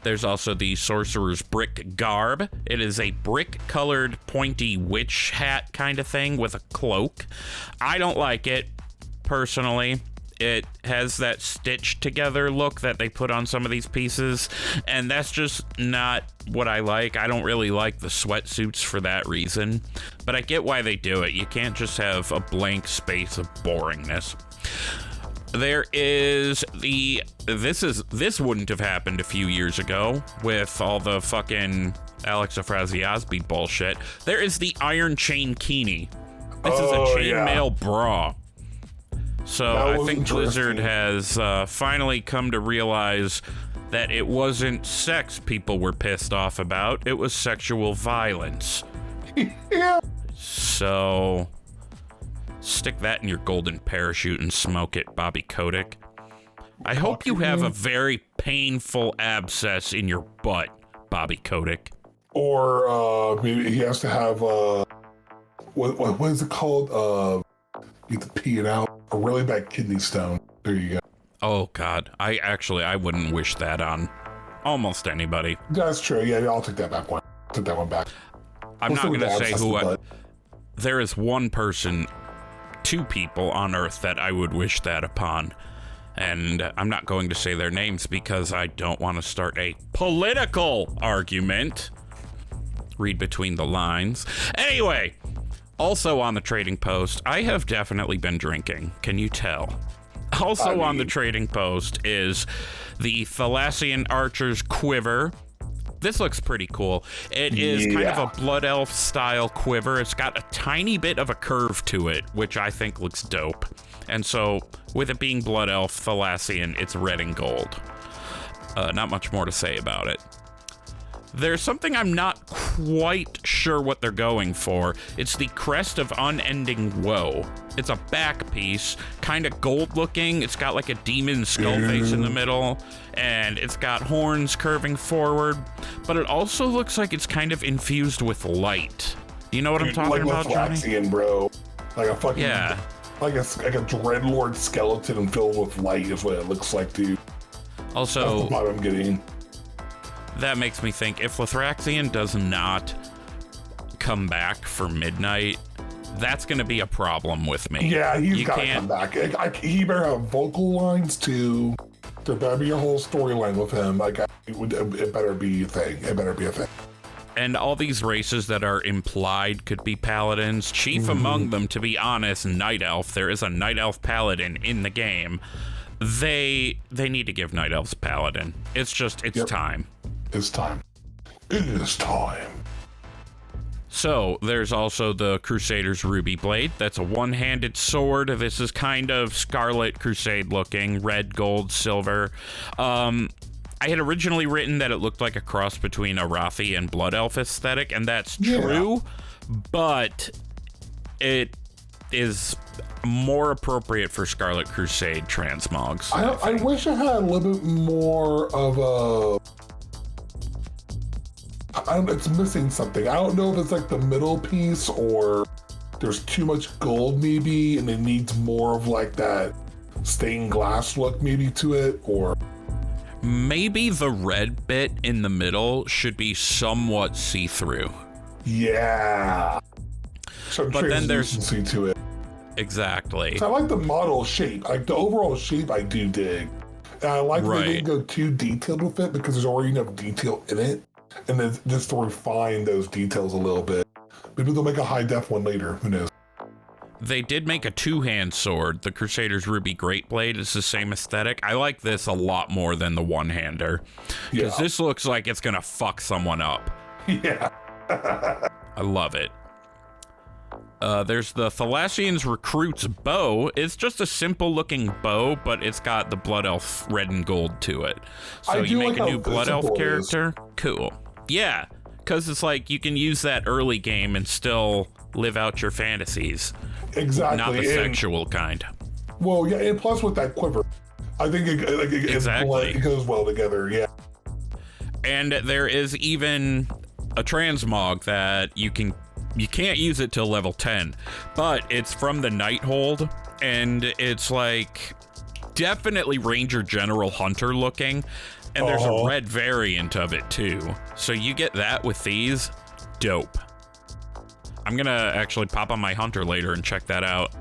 There's also the Sorcerer's Brick Garb. It is a brick-colored, pointy witch hat kind of thing with a cloak. I don't like it, personally. It has that stitched together look that they put on some of these pieces, and that's just not what I like. I don't really like the sweatsuits for that reason, but I get why they do it. You can't just have a blank space of boringness. There is the... This wouldn't have happened a few years ago with all the fucking Alex Afrasiabi bullshit. There is the Iron Chain Kini. This is a chainmail bra. So I think Blizzard has finally come to realize that it wasn't sex people were pissed off about, it was sexual violence. Yeah. So stick that in your golden parachute and smoke it, Bobby Kotick. I hope you have a very painful abscess in your butt, Bobby Kotick. Or maybe he has to have what is it called? You have to pee it out. A really bad kidney stone. There you go. Oh God, I wouldn't wish that on almost anybody. That's true. Yeah, I'll take that back one. Take that one back. I'm not going to say who. There is one person, two people on Earth that I would wish that upon, and I'm not going to say their names because I don't want to start a political argument. Read between the lines. Anyway. Also on the trading post, I have definitely been drinking. Can you tell? Also on the trading post is the Thalassian Archer's Quiver. This looks pretty cool. It is kind of a Blood Elf style quiver. It's got a tiny bit of a curve to it, which I think looks dope. And so, with it being Blood Elf Thalassian, it's red and gold. Not much more to say about it. There's something I'm not quite sure what they're going for. It's the Crest of Unending Woe. It's a back piece, kind of gold looking. It's got like a demon skull face in the middle, and it's got horns curving forward, but it also looks like it's kind of infused with light. You know what I'm talking about, Johnny? Like bro. Like a fucking... Yeah. Like a Dreadlord skeleton filled with light is what it looks like, dude. Also... That's the vibe I'm getting. That makes me think, if Lothraxion does not come back for midnight, that's going to be a problem with me. Yeah, he's got to come back. He better have vocal lines too. There better be a whole storyline with him. Like, it better be a thing. It better be a thing. And all these races that are implied could be paladins. Chief among them, to be honest, Night Elf. There is a Night Elf paladin in the game. They need to give Night Elves paladin. It's time. It's time. It is time. So there's also the Crusader's Ruby Blade. That's a one-handed sword. This is kind of Scarlet Crusade looking, red, gold, silver. I had originally written that it looked like a cross between a Arathi and Blood Elf aesthetic, and that's true, but it is more appropriate for Scarlet Crusade transmogs. I wish it had a little bit more of a... it's missing something. I don't know if it's like the middle piece or there's too much gold maybe and it needs more of like that stained glass look maybe to it, or maybe the red bit in the middle should be somewhat see-through. Yeah. Some but then there's translucency to it. Exactly. So I like the model shape. Like the overall shape I do dig. And I like that they didn't go too detailed with it because there's already enough detail in it. And then just to refine those details a little bit. Maybe they'll make a high def one later. Who knows? They did make a two-hand sword. The Crusader's Ruby Great Blade is the same aesthetic. I like this a lot more than the one-hander. Because this looks like it's going to fuck someone up. Yeah. I love it. There's the Thalassian's Recruit's Bow. It's just a simple-looking bow, but it's got the Blood Elf red and gold to it. So you make a new Blood Elf character? Cool. Yeah, because it's like you can use that early game and still live out your fantasies. Exactly. Not the sexual kind. Well, yeah, and plus with that quiver, I think it goes well together, yeah. And there is even a transmog that you can't use it till level 10, but it's from the Nighthold, and it's like definitely Ranger General Hunter looking, and there's a red variant of it too. So you get that with these. Dope. I'm gonna actually pop on my Hunter later and check that out,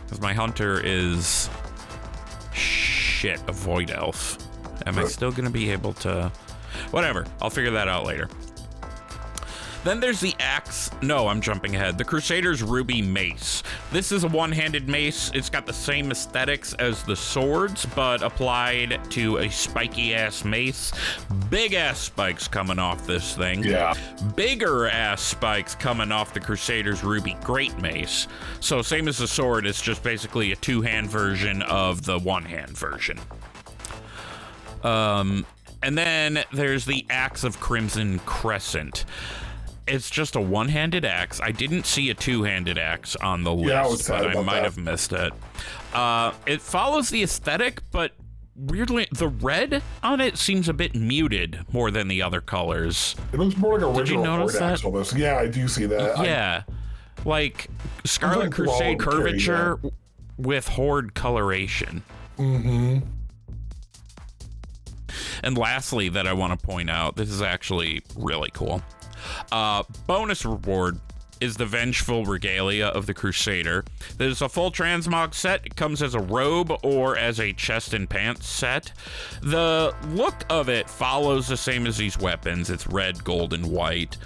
because my Hunter is a Void Elf. Am I still gonna be able to... Whatever, I'll figure that out later. Then there's the axe. No, I'm jumping ahead. The Crusader's Ruby Mace. This is a one-handed mace. It's got the same aesthetics as the swords, but applied to a spiky-ass mace. Big-ass spikes coming off this thing. Yeah. Bigger-ass spikes coming off the Crusader's Ruby Great Mace. So same as the sword, it's just basically a two-hand version of the one-hand version. And then there's the Axe of Crimson Crescent. It's just a one-handed axe. I didn't see a two-handed axe on the list, but I might have missed it. It follows the aesthetic, but weirdly, the red on it seems a bit muted more than the other colors. It looks more like a Did you notice that? Almost. Yeah, I do see that. Yeah, like Scarlet Crusade curvature with Horde coloration. Mm-hmm. And lastly, that I want to point out, this is actually really cool. Bonus reward is the Vengeful Regalia of the Crusader. There's a full transmog set. It comes as a robe or as a chest and pants set. The look of it follows the same as these weapons. It's red, gold, and white.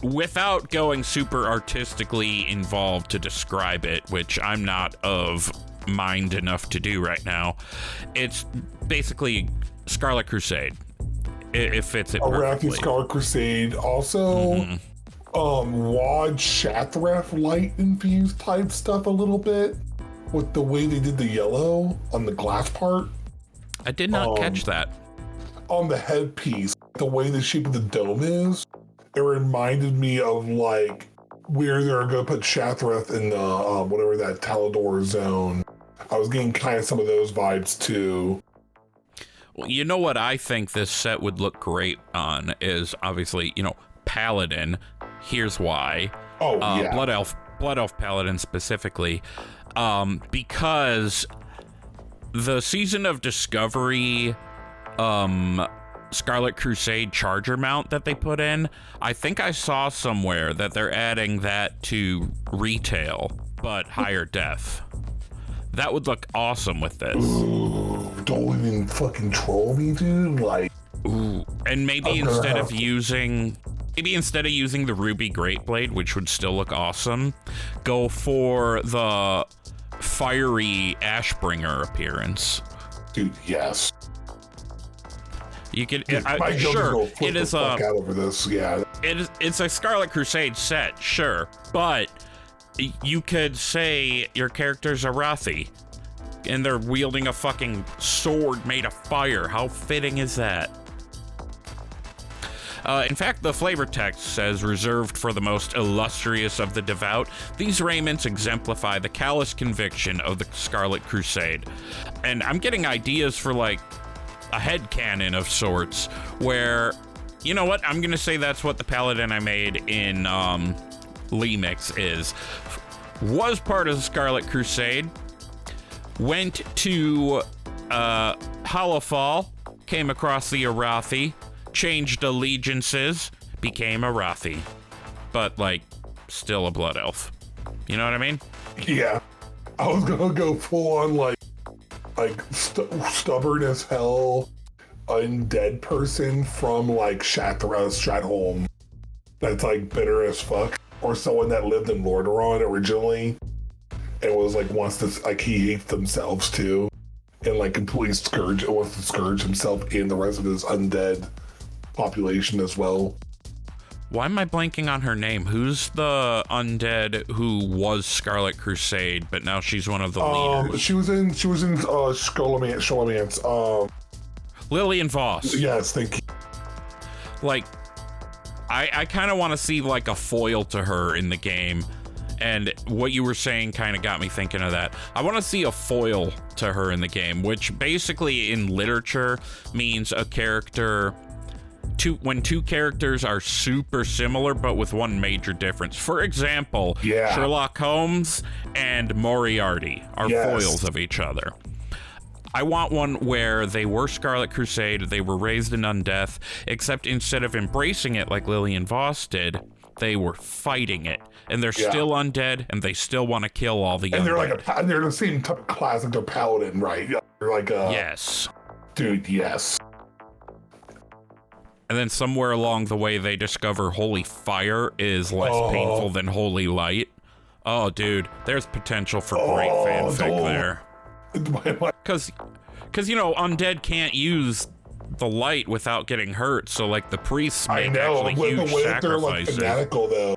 Without going super artistically involved to describe it, which I'm not of mind enough to do right now, it's basically Scarlet Crusade. It fits it perfectly. Arathi Scarlet Crusade. Also, Wad Shathreth light infused type stuff a little bit with the way they did the yellow on the glass part. I did not catch that. On the headpiece, the way the shape of the dome is, it reminded me of like where they're going to put Shathreth in the whatever that Talador zone. I was getting kind of some of those vibes too. Well, you know what I think this set would look great on is obviously, Paladin. Here's why. Yeah. Blood Elf Paladin specifically, because the Season of Discovery Scarlet Crusade Charger mount that they put in, I think I saw somewhere that they're adding that to retail, but higher def. That would look awesome with this. Ooh, don't even fucking troll me, dude. Like, Ooh, and maybe instead of using the ruby great blade, which would still look awesome, go for the fiery Ashbringer appearance. Dude, yes. You could, sure. It is out over this. Yeah. It's a Scarlet Crusade set, sure, but you could say your character's a Rathi, and they're wielding a fucking sword made of fire. How fitting is that? In fact, the flavor text says, reserved for the most illustrious of the devout, these raiments exemplify the callous conviction of the Scarlet Crusade. And I'm getting ideas for, like, a headcanon of sorts, where, you know what, I'm gonna say that's what the paladin I made in Lemix is. Was part of the Scarlet Crusade, went to Hollowfall, came across the Arathi, changed allegiances, became a Rathi, but, like, still a blood elf. You know what I mean? Yeah. I was gonna go full on, like stubborn as hell undead person from, like, Stratholme that's, like, bitter as fuck. Or someone that lived in Lordaeron originally and was, like, wants to, like, he hates themselves, too. And, like, completely wants to scourge himself in the rest of his undead population as well. Why am I blanking on her name? Who's the undead who was Scarlet Crusade, but now she's one of the leaders? She was in Scholomance. Lillian Voss. Yes, thank you. Like, I kind of want to see, like, a foil to her in the game, and what you were saying kind of got me thinking of that. I want to see a foil to her in the game, which basically in literature means a character... when two characters are super similar but with one major difference. For example, Sherlock Holmes and Moriarty are foils of each other. I want one where they were Scarlet Crusade, they were raised in undeath, except instead of embracing it like Lillian Voss did, they were fighting it. And they're still undead, and they still want to kill all the undead. And they're the same type of class, like they're paladin, right? They're like yes. Dude, yes. And then somewhere along the way, they discover holy fire is less painful than holy light. Oh, dude, there's potential for great fanfic there. Because, you know, undead can't use the light without getting hurt, so, like, the priests make actually huge sacrifices. They're, like, fanatical, though,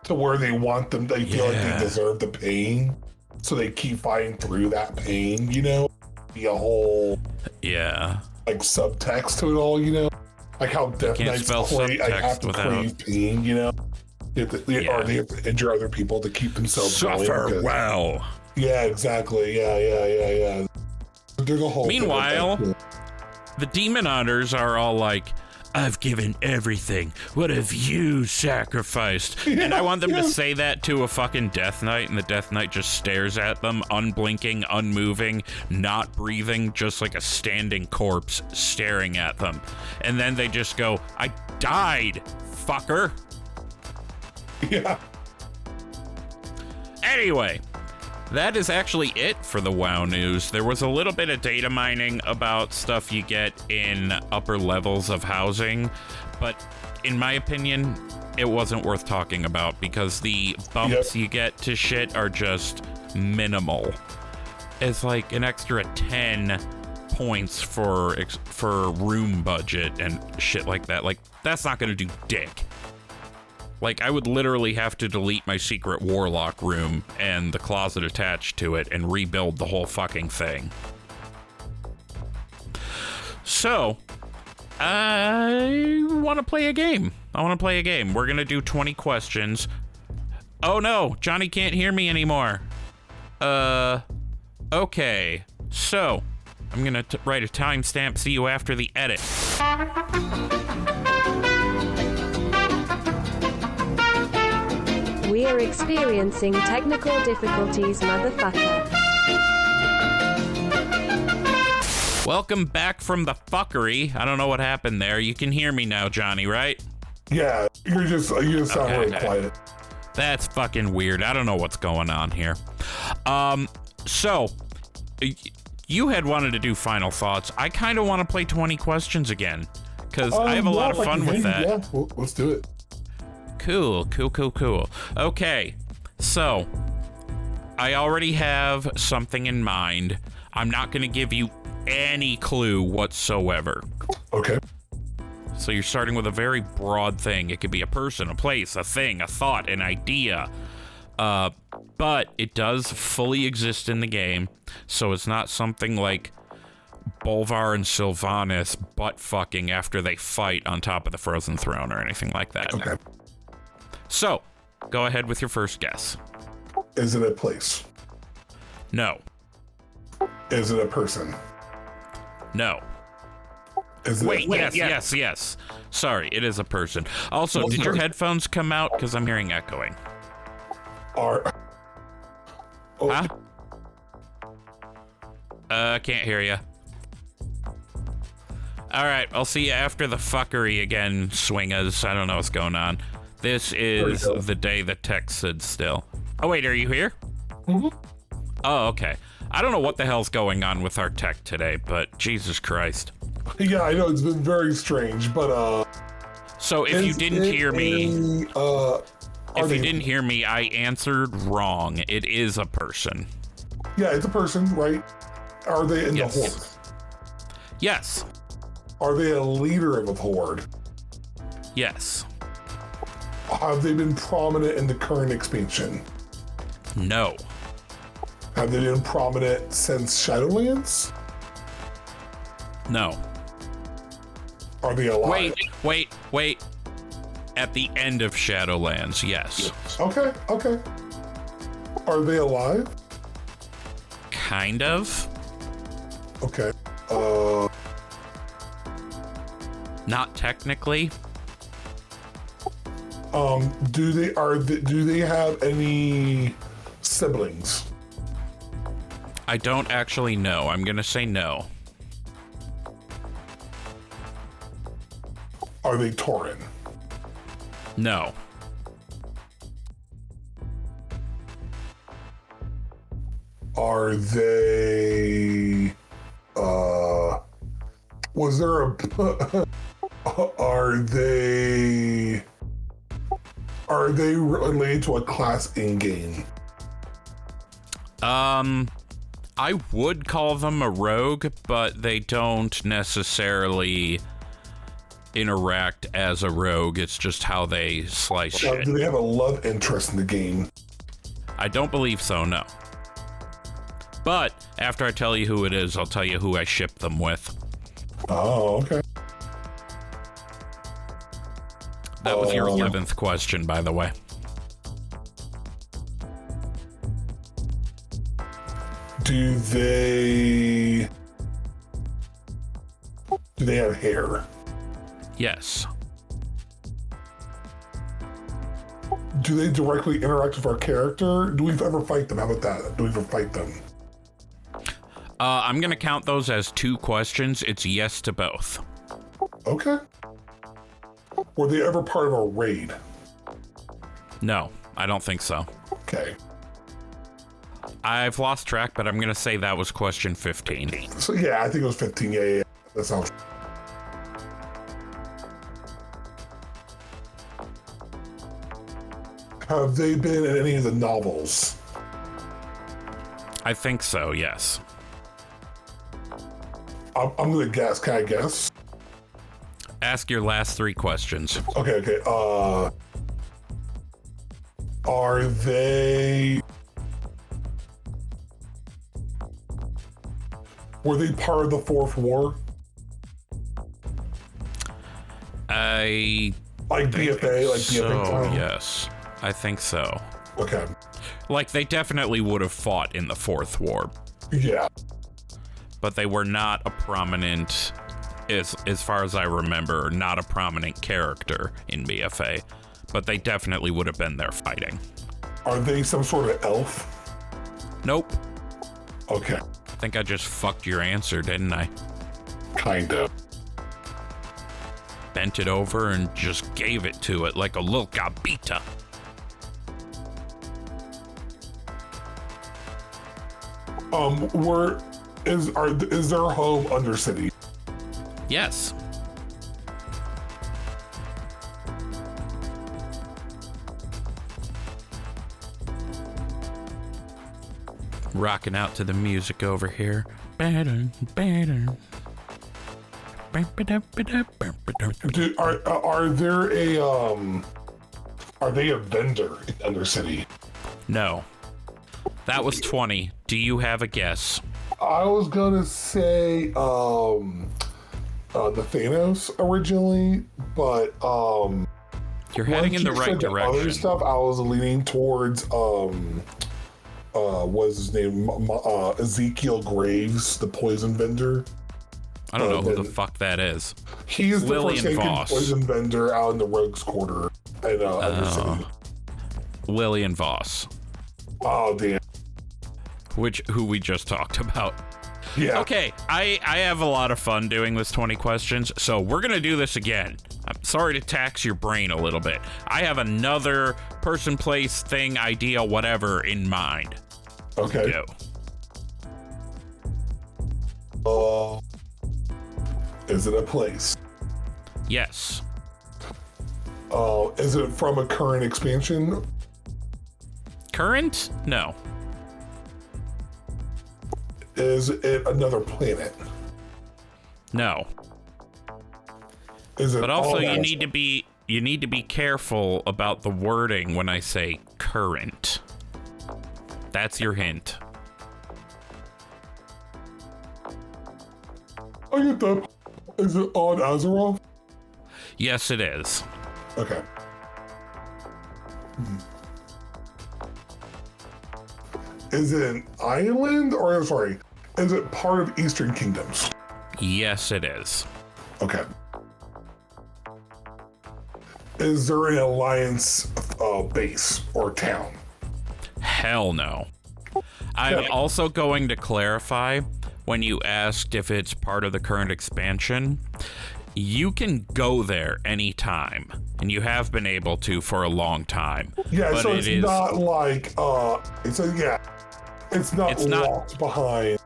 to where they want them, they feel like they deserve the pain, so they keep fighting through that pain, you know? Be a whole, like, subtext to it all, you know? Like how Death Knights have to crave pain, you know? Or they have to injure other people to keep themselves suffer well. Yeah, exactly. Yeah. There's a whole Meanwhile, the Demon Hunters are all like, I've given everything. What have you sacrificed? And I want them to say that to a fucking Death Knight, and the Death Knight just stares at them, unblinking, unmoving, not breathing, just like a standing corpse staring at them. And then they just go, I died, fucker. Yeah. Anyway, that is actually it for the WoW news. There was a little bit of data mining about stuff you get in upper levels of housing, but in my opinion, it wasn't worth talking about because the bumps you get to shit are just minimal. It's like an extra 10 points for room budget and shit like that. Like, that's not gonna do dick. Like, I would literally have to delete my secret warlock room and the closet attached to it and rebuild the whole fucking thing. So, I want to play a game. We're going to do 20 questions. Oh no, Johnny can't hear me anymore. Okay. So, I'm going to write a timestamp, see you after the edit. We are experiencing technical difficulties, motherfucker. Welcome back from the fuckery. I don't know what happened there. You can hear me now, Johnny, right? Yeah, you just sound really quiet. That's fucking weird. I don't know what's going on here. So, you had wanted to do final thoughts. I kind of want to play 20 questions again. because I have a lot of fun with that. Yeah, well, let's do it. Cool. Okay, so I already have something in mind. I'm not going to give you any clue whatsoever. Okay. So you're starting with a very broad thing. It could be a person, a place, a thing, a thought, an idea. But it does fully exist in the game, so it's not something like Bolvar and Sylvanas butt fucking after they fight on top of the Frozen Throne or anything like that. Okay. So, go ahead with your first guess. Is it a place? No. Is it a person? No. Is it Wait, yes. Sorry, it is a person. Also, did your headphones come out? Because I'm hearing echoing. Huh? Can't hear you. Alright, I'll see you after the fuckery again, swingaz. I don't know what's going on. This is the day the tech stood still. Oh, wait, are you here? Mm-hmm. Oh, okay. I don't know what the hell's going on with our tech today, but Jesus Christ. Yeah, I know, it's been very strange, but, So if you didn't hear me... If you they... didn't hear me, I answered wrong. It is a person. Yeah, it's a person, right? Are they in the horde? Yes. Are they a leader of a horde? Yes. Have they been prominent in the current expansion? No. Have they been prominent since Shadowlands? No. Are they alive? Wait. At the end of Shadowlands, yes. Okay. Are they alive? Kind of. Okay. Not technically. Do they have any siblings? I don't actually know. I'm gonna say no. Are they Tauren? No. Are they was there a are they related to a class in game? I would call them a rogue, but they don't necessarily interact as a rogue. It's just how they slice shit. Do they have a love interest in the game? I don't believe so, no. But after I tell you who it is, I'll tell you who I ship them with. Oh, okay. That was your 11th question, by the way. Do they have hair? Yes. Do they directly interact with our character? Do we ever fight them? How about that? Do we ever fight them? I'm gonna count those as 2 questions. It's yes to both. Okay. Were they ever part of a raid? No, I don't think so. Okay. I've lost track, but I'm gonna say that was question 15. So yeah, I think it was 15. Yeah. That sounds. Have they been in any of the novels? I think so, yes. I'm gonna guess. Can I guess? Ask your last 3 questions. Okay. Are they... Were they part of the Fourth War? I... Like BFA, like BFA time? Yes. I think so. Okay. Like, they definitely would have fought in the Fourth War. Yeah. But they were not a prominent, as far as I remember, not a prominent character in BFA. But they definitely would have been there fighting. Are they some sort of elf? Nope. Okay. I think I just fucked your answer, didn't I? Kind of. Bent it over and just gave it to it like a little gabita. Is their home Undercity? Yes. Rocking out to the music over here. Better. Dude, are they a vendor in Undercity? No. That was 20. Do you have a guess? I was gonna say the Thanos originally, but you're heading in the right direction. Other stuff, I was leaning towards what's his name? Ezekiel Graves, the poison vendor. I don't know who the fuck that is. He's the Forsaken Voss. poison vendor out in the Rogues Quarter at Undercity. Lillian Voss. Oh damn. Who we just talked about. Yeah. Okay, I have a lot of fun doing this 20 questions, so we're gonna do this again. I'm sorry to tax your brain a little bit. I have another person, place, thing, idea, whatever in mind. Okay. Go. Is it a place? Yes. Is it from a current expansion? Current? No. Is it another planet? No. Is it? But also, you need to be careful about the wording when I say current. That's your hint. I get that. Is it on Azeroth? Yes, it is. Okay. Is it an island, or sorry, is it part of Eastern Kingdoms? Yes, it is. Okay. Is there an Alliance base or town? Hell no. I'm also going to clarify, when you asked if it's part of the current expansion, you can go there anytime, and you have been able to for a long time. Yeah, but so it's not like it's not locked behind.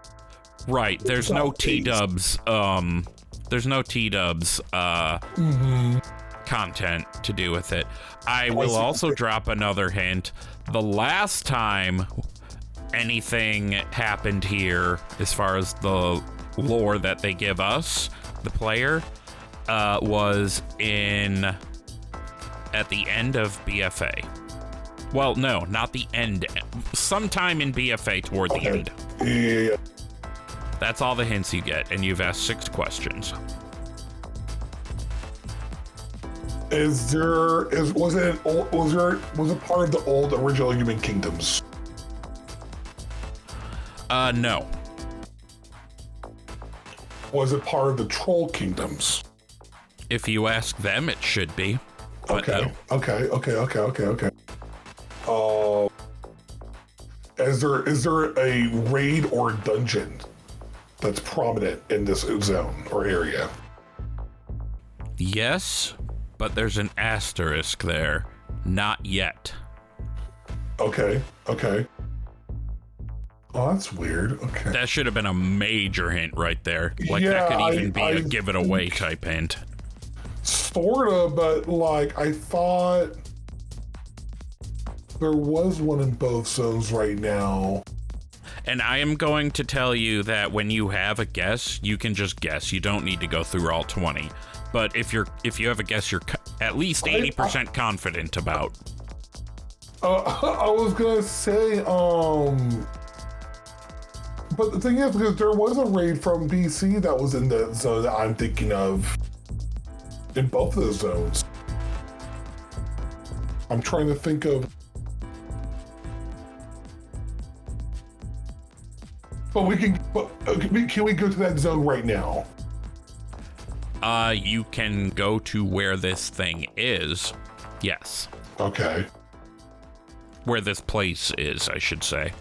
Right, there's no T-dubs, there's no T-dubs content to do with it. I will also drop another hint. The last time anything happened here, as far as the lore that they give us, the player, was at the end of BFA. Well, no, not the end. Sometime in BFA toward the end. Yeah. That's all the hints you get, and you've asked 6 questions. Was it part of the old original Human Kingdoms? No. Was it part of the Troll Kingdoms? If you ask them, it should be. But Okay. no. Okay. Is there a raid or dungeon that's prominent in this zone or area? Yes, but there's an asterisk there. Not yet. Okay. Oh, that's weird. Okay. That should have been a major hint right there. Like, Yeah, that could even be a I give it away type hint. Sorta, but like I thought there was one in both zones right now. And I am going to tell you that when you have a guess, you can just guess. You don't need to go through all 20. But if you have a guess you're at least 80% confident about. I was gonna say, but the thing is, because there was a raid from BC that was in the zone that I'm thinking of, in both of the zones. I'm trying to think of. But can we go to that zone right now? You can go to where this thing is. Yes. Okay. Where this place is, I should say.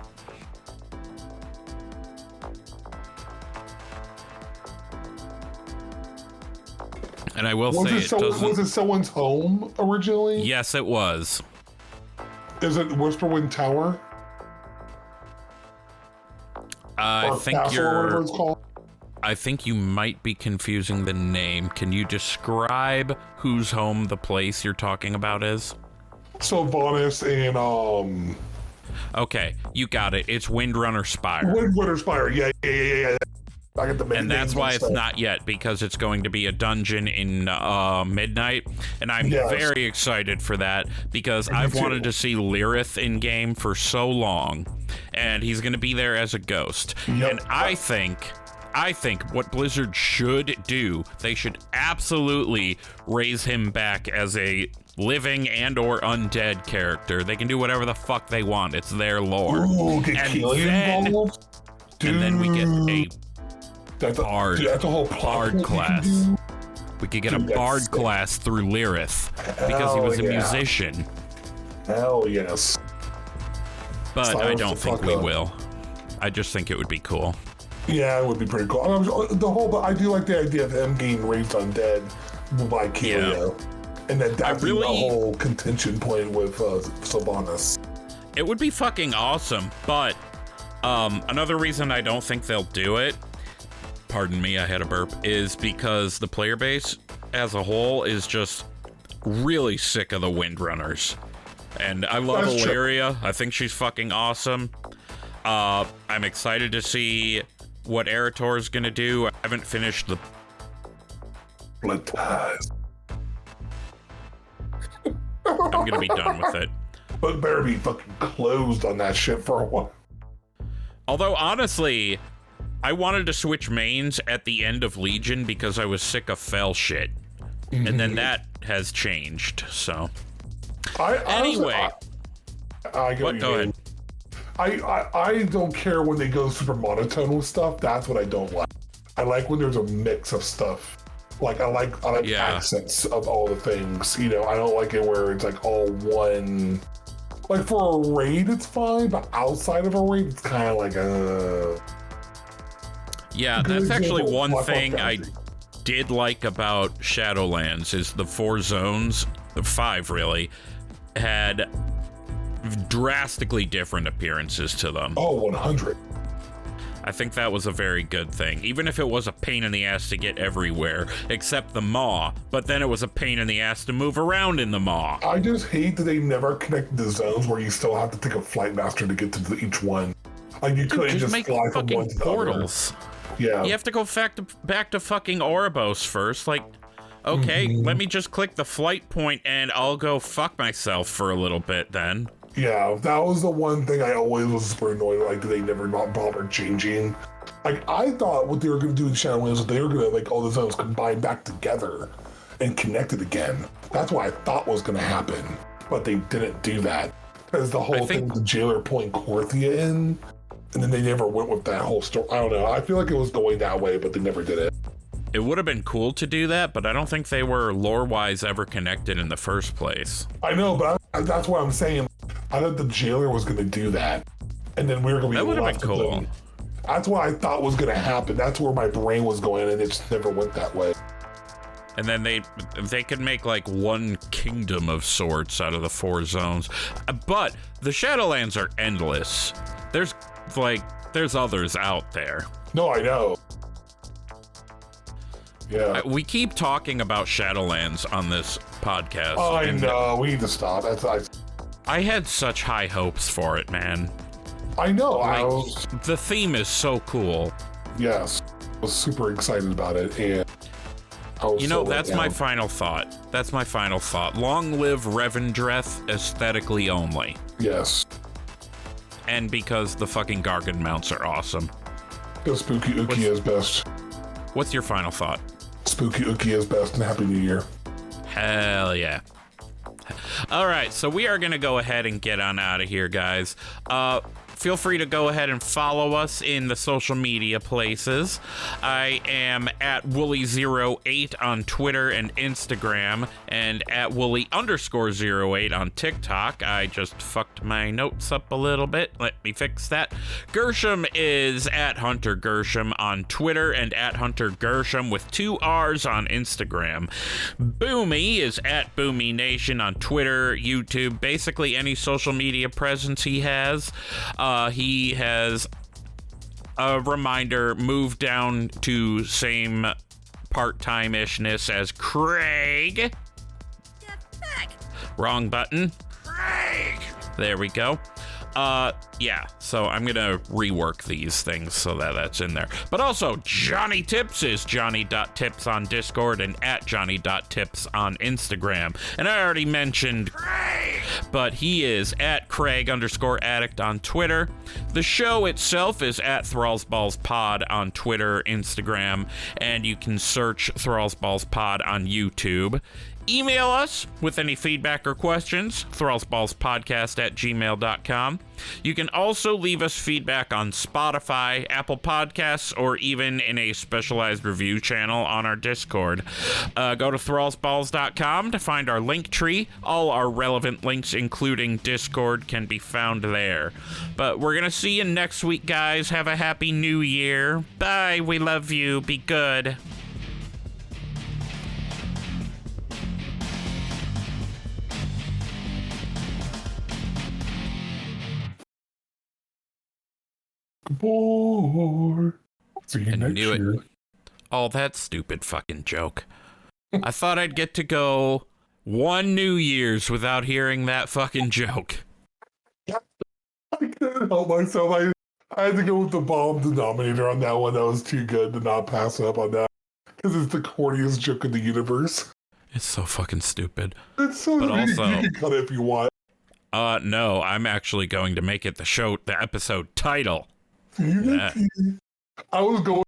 And I will say it doesn't... Was it someone's home originally? Yes, it was. Is it Whisperwind Tower? I think Castle, or whatever it's called? I think you might be confusing the name. Can you describe whose home the place you're talking about is? Sylvanas and Okay, you got it. It's Windrunner Spire. Windrunner Spire, yeah. I get the main and that's why it's stuff. not yet, because it's going to be a dungeon in midnight, and I'm very excited for that, because I've wanted to see Lirith in game for so long, and he's going to be there as a ghost. And I think what Blizzard should do, they should absolutely raise him back as a living and or undead character. They can do whatever the fuck they want. It's their lore. Ooh, get Keely involved? Dude. And then we get a bard, that's a whole bard class. We could get a bard class through Lirith, because he was a musician. Hell yes. But I don't think we will. I just think it would be cool. Yeah, it would be pretty cool. But I do like the idea of him getting raised undead by Kelio. And then that's the whole contention point with Sylvanas. It would be fucking awesome, but another reason I don't think they'll do it, pardon me, I had a burp, is because the player base as a whole is just really sick of the Windrunners. And I love Illyria. I think she's fucking awesome. I'm excited to see what Erator's gonna do. I haven't finished the Blood Ties. I'm gonna be done with it. But it better be fucking closed on that shit for a while. Although, honestly, I wanted to switch mains at the end of Legion because I was sick of fell shit. And then that has changed, so. Anyway. Go ahead. I don't care when they go super monotone with stuff. That's what I don't like. I like when there's a mix of stuff. Like I like accents of all the things. You know, I don't like it where it's like all one. Like for a raid, it's fine, but outside of a raid, it's kind of like Yeah, that's actually one thing I did like about Shadowlands is the 4 zones, the 5 really, had drastically different appearances to them. Oh, 100. I think that was a very good thing, even if it was a pain in the ass to get everywhere, except the maw, but then it was a pain in the ass to move around in the maw. I just hate that they never connected the zones where you still have to take a flight master to get to each one. Like you couldn't just make fly from fucking one to the portals. Other. Yeah. You have to go back to fucking Ouroboros first, like, okay, let me just click the flight point and I'll go fuck myself for a little bit then. Yeah, that was the one thing I always was super annoyed. Like, they never not bothered changing. Like, I thought what they were going to do in Shadowlands was they were going to, like, all the zones combine back together and connect it again. That's what I thought was going to happen. But they didn't do that. Because the whole thing with the jailer pulling Korthia in, and then they never went with that whole story. I don't know. I feel like it was going that way, but they never did it. It would have been cool to do that, but I don't think they were lore-wise ever connected in the first place. I know, but that's what I'm saying. I thought the jailer was going to do that, and then we were going to be. That would have been cool. That's what I thought was going to happen. That's where my brain was going, and it just never went that way. And then they could make like one kingdom of sorts out of the 4 zones, but the Shadowlands are endless. There's others out there. No, I know. Yeah. We keep talking about Shadowlands on this podcast. Oh, I know. We need to stop. I had such high hopes for it, man. I know. The theme is so cool. Yes. I was super excited about it. And that's my final thought. That's my final thought. Long live Revendreth aesthetically only. Yes. And because the fucking Gargan mounts are awesome. Because Spooky Uki is best. What's your final thought? Spooky Uki is best, and Happy New Year. Hell yeah. All right, so we are going to go ahead and get on out of here, guys. Feel free to go ahead and follow us in the social media places. I am at Wooly08 on Twitter and Instagram, and at Wooly_08 on TikTok. I just fucked my notes up a little bit. Let me fix that. Gershom is at Hunter Gershom on Twitter and at Hunter Gershom with 2 R's on Instagram. Boomy is at Boomy Nation on Twitter, YouTube, basically any social media presence he has. He has, a reminder, moved down to same part-time-ishness as CRAIIIG. Wrong button. CRAIIIG. There we go. Yeah, so I'm gonna rework these things so that that's in there. But also, Johnny Tips is Johnny.tips on Discord and at Johnny.tips on Instagram. And I already mentioned Craig, but he is at Craig_addict on Twitter. The show itself is at ThrallsBallsPod on Twitter, Instagram, and you can search ThrallsBallsPod on YouTube. Email us with any feedback or questions, ThrallsBallsPodcast@gmail.com. You can also leave us feedback on Spotify, Apple Podcasts, or even in a specialized review channel on our Discord. Go to ThrallsBalls.com to find our Linktree. All our relevant links, including Discord, can be found there. But we're going to see you next week, guys. Have a happy new year. Bye. We love you. Be good. Boy. See you I next knew year. it. Oh, that stupid fucking joke. I thought I'd get to go one New Year's without hearing that fucking joke. I couldn't help myself. I had to go with the bomb denominator on that one. That was too good to not pass up on that. Because it's the corniest joke in the universe. It's so fucking stupid. It's so But also, you can cut it if you want. No, I'm actually going to make it the episode title. I was going